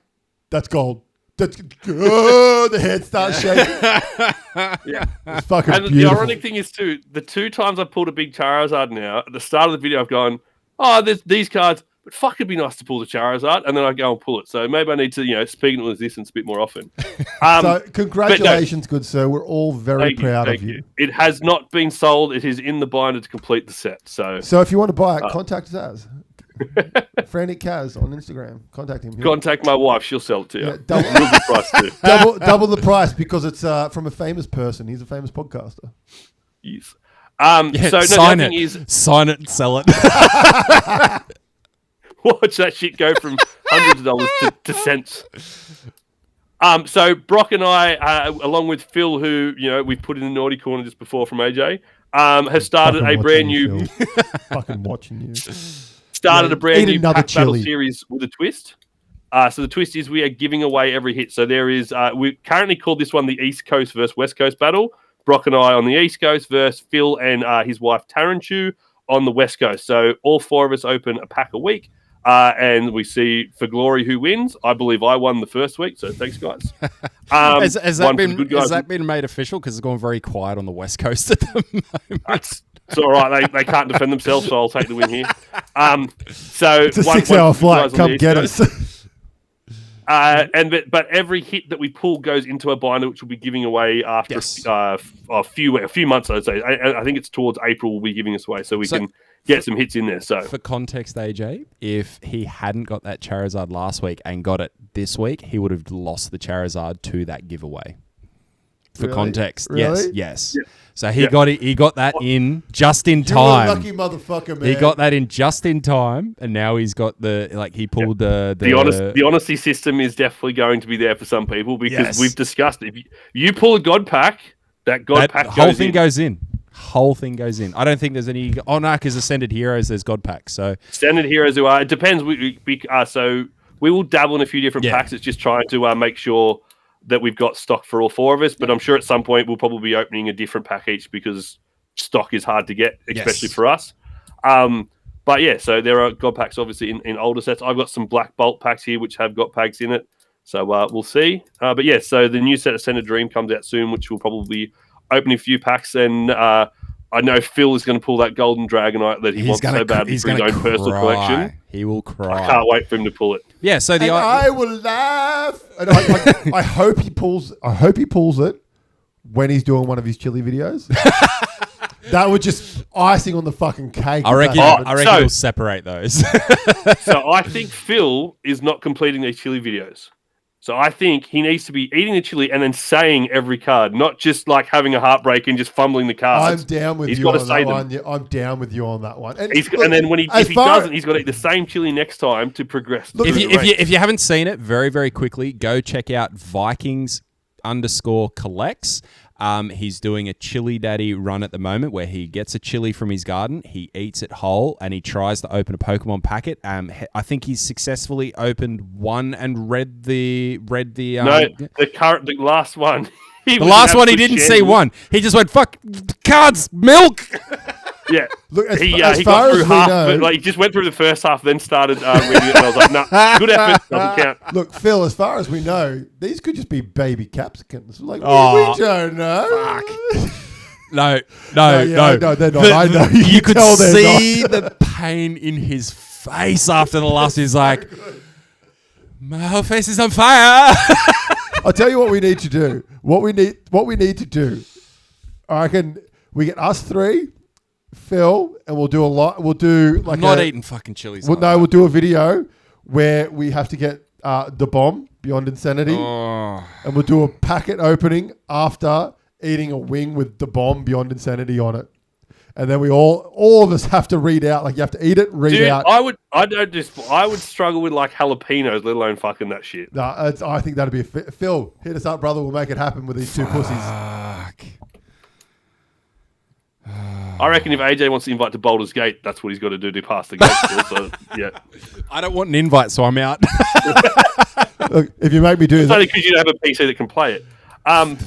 that's gold. The head starts shaking. Yeah. It's fucking and beautiful. The ironic thing is, too, the 2 times I pulled a big Charizard now, at the start of the video, I've gone, there's these cards, but fuck, it'd be nice to pull the Charizard, and then I go and pull it. So maybe I need to, speak into existence a bit more often. So congratulations, good sir. We're all very proud of you. It has not been sold. It is in the binder to complete the set. So if you want to buy it, contact Zaz. Frantic Kaz on Instagram. Contact him. Contact my wife. She'll sell it to you. Yeah, double the price because it's from a famous person. He's a famous podcaster. Yes. So sign nothing it. is Sign it and sell it. watch that shit go from hundreds of dollars to cents. So Brock and I, along with Phil, who we've put in the naughty corner just before from AJ, have started a brand new fucking watching you. Started a brand new another pack battle chili. series with a twist. So the twist is we are giving away every hit. So there is we currently called this one the East Coast versus West Coast battle. Brock and I on the East Coast versus Phil and his wife Taranchu on the West Coast. So all four of us open a pack a week. And we see for glory who wins. I believe I won the first week, so thanks, guys. Has that been made official? Because it's gone very quiet on the West Coast at the moment. It's all right. They can't defend themselves, so I'll take the win here. So it's a 6-hour flight. Come get us. But every hit that we pull goes into a binder, which we'll be giving away after a few months. I'd say. I think it's towards April. We'll be giving this away, so we can get some hits in there. So for context, AJ, if he hadn't got that Charizard last week and got it this week, he would have lost the Charizard to that giveaway. For context, really? yes. Yeah. So he got that in just in time. You're a lucky motherfucker, man. He got that in just in time, and now he's got he pulled the honesty system is definitely going to be there for some people because we've discussed it. If you pull a God pack, that pack whole thing goes in. Whole thing goes in. I don't think there's any. Oh no, because Ascended Heroes, there's God packs. So Ascended Heroes who are. It depends. So we will dabble in a few different packs. It's just trying to make sure that we've got stock for all four of us. But I'm sure at some point we'll probably be opening a different pack each because stock is hard to get, especially for us. But yeah, so there are God packs obviously in older sets. I've got some Black Bolt packs here which have God packs in it. So we'll see. But yeah, so the new set Ascended Dream comes out soon, which will probably open a few packs. And I know Phil is going to pull that Golden Dragonite that he wants so badly for his own personal collection. He will cry. I can't wait for him to pull it. Yeah, so I will laugh. And I hope he pulls. I hope he pulls it when he's doing one of his chili videos. That would just icing on the fucking cake. I reckon he'll separate those. So I think Phil is not completing these chili videos. So I think he needs to be eating the chili and then saying every card, not just like having a heartbreak and just fumbling the cards. I'm down with you on that one. Yeah, I'm down with you on that one. And then when if he doesn't, he's got to eat the same chili next time to progress. If you haven't seen it, very, very quickly, go check out Vikings_collects. He's doing a Chili Daddy run at the moment where he gets a chili from his garden, he eats it whole, and he tries to open a Pokemon packet. I think he's successfully opened one and read the the last one. The last one he didn't see one. He just went, fuck cards, milk. Yeah, look, he got through half. He just went through the first half, then started reading it, and I was like, "Nah, good effort, doesn't count." Look, Phil, as far as we know, these could just be baby capsicums. Like, we don't know. No, they're not. I know. You could see the pain in his face after the last. He's like, "My whole face is on fire." I'll tell you what we need to do. What we need to do. I reckon we get us three. Phil, and we'll do a lot. We'll do like I'm not eating fucking chilies. We'll do a video where we have to get the bomb Beyond Insanity, and we'll do a packet opening after eating a wing with the bomb Beyond Insanity on it, and then we all of us have to read out. Like you have to eat it, read out. I would struggle with like jalapenos, let alone fucking that shit. No, I think that'd be Phil. Hit us up, brother. We'll make it happen with these two pussies. I reckon if AJ wants to invite to Baldur's Gate, that's what he's got to do to pass the gate. So, yeah. I don't want an invite, so I'm out. Look, if you make me do that, that, only because you don't have a PC that can play it.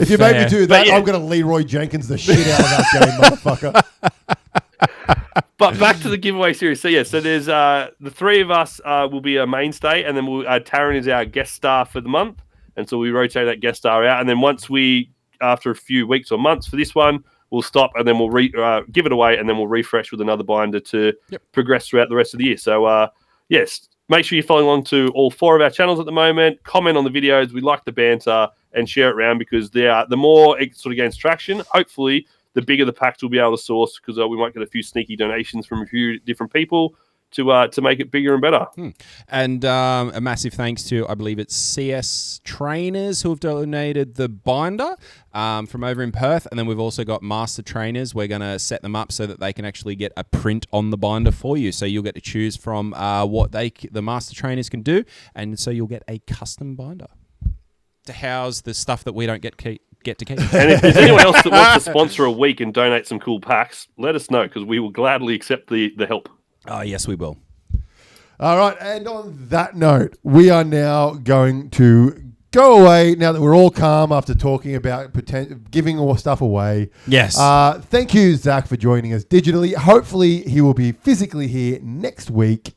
If you make me do that, I'm going to Leroy Jenkins the shit out of that game, motherfucker. But back to the giveaway series. So there's the three of us will be a mainstay, and then Taryn is our guest star for the month, and so we rotate that guest star out, and then after a few weeks or months for this one, we'll stop and then we'll give it away and then we'll refresh with another binder to progress throughout the rest of the year. So, yes, make sure you're following along to all four of our channels at the moment. Comment on the videos. We like the banter and share it around because the more it sort of gains traction, hopefully the bigger the packs we'll be able to source because we might get a few sneaky donations from a few different people to make it bigger and better. And a massive thanks to, I believe it's CS Trainers who have donated the binder from over in Perth. And then we've also got Master Trainers. We're going to set them up so that they can actually get a print on the binder for you. So you'll get to choose from what the Master Trainers can do. And so you'll get a custom binder to house the stuff that we don't get to keep. And if there's anyone else that wants to sponsor a week and donate some cool packs, let us know, because we will gladly accept the help. Oh, yes, we will. All right, and on that note, we are now going to go away now that we're all calm after talking about giving all stuff away. Yes. Thank you, Zach, for joining us digitally. Hopefully, he will be physically here next week.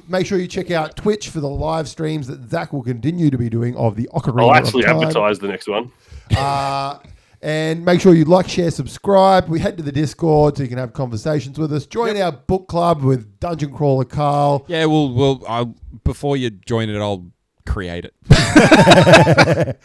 Make sure you check out Twitch for the live streams that Zach will continue to be doing of the Ocarina I'll actually of Time. advertise the next one. And make sure you like, share, subscribe. We head to the Discord so you can have conversations with us. Join our book club with Dungeon Crawler Carl. Yeah, before you join it, I'll create it.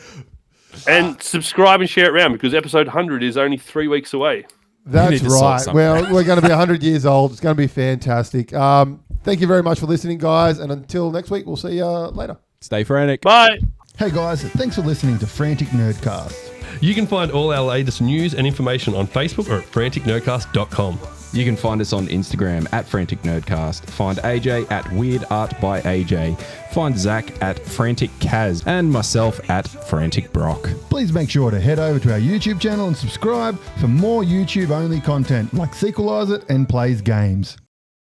And subscribe and share it around, because episode 100 is only 3 weeks away. That's right. Well, we're going to be 100 years old. It's going to be fantastic. Thank you very much for listening, guys. And until next week, we'll see you later. Stay frantic. Bye. Hey, guys. Thanks for listening to Frantic Nerdcast. You can find all our latest news and information on Facebook or at franticnerdcast.com. You can find us on Instagram at Frantic Nerdcast. Find AJ at Weird Art by AJ. Find Zach at Frantic Kaz and myself at Frantic Brock. Please make sure to head over to our YouTube channel and subscribe for more YouTube-only content like Sequelize It and Plays Games.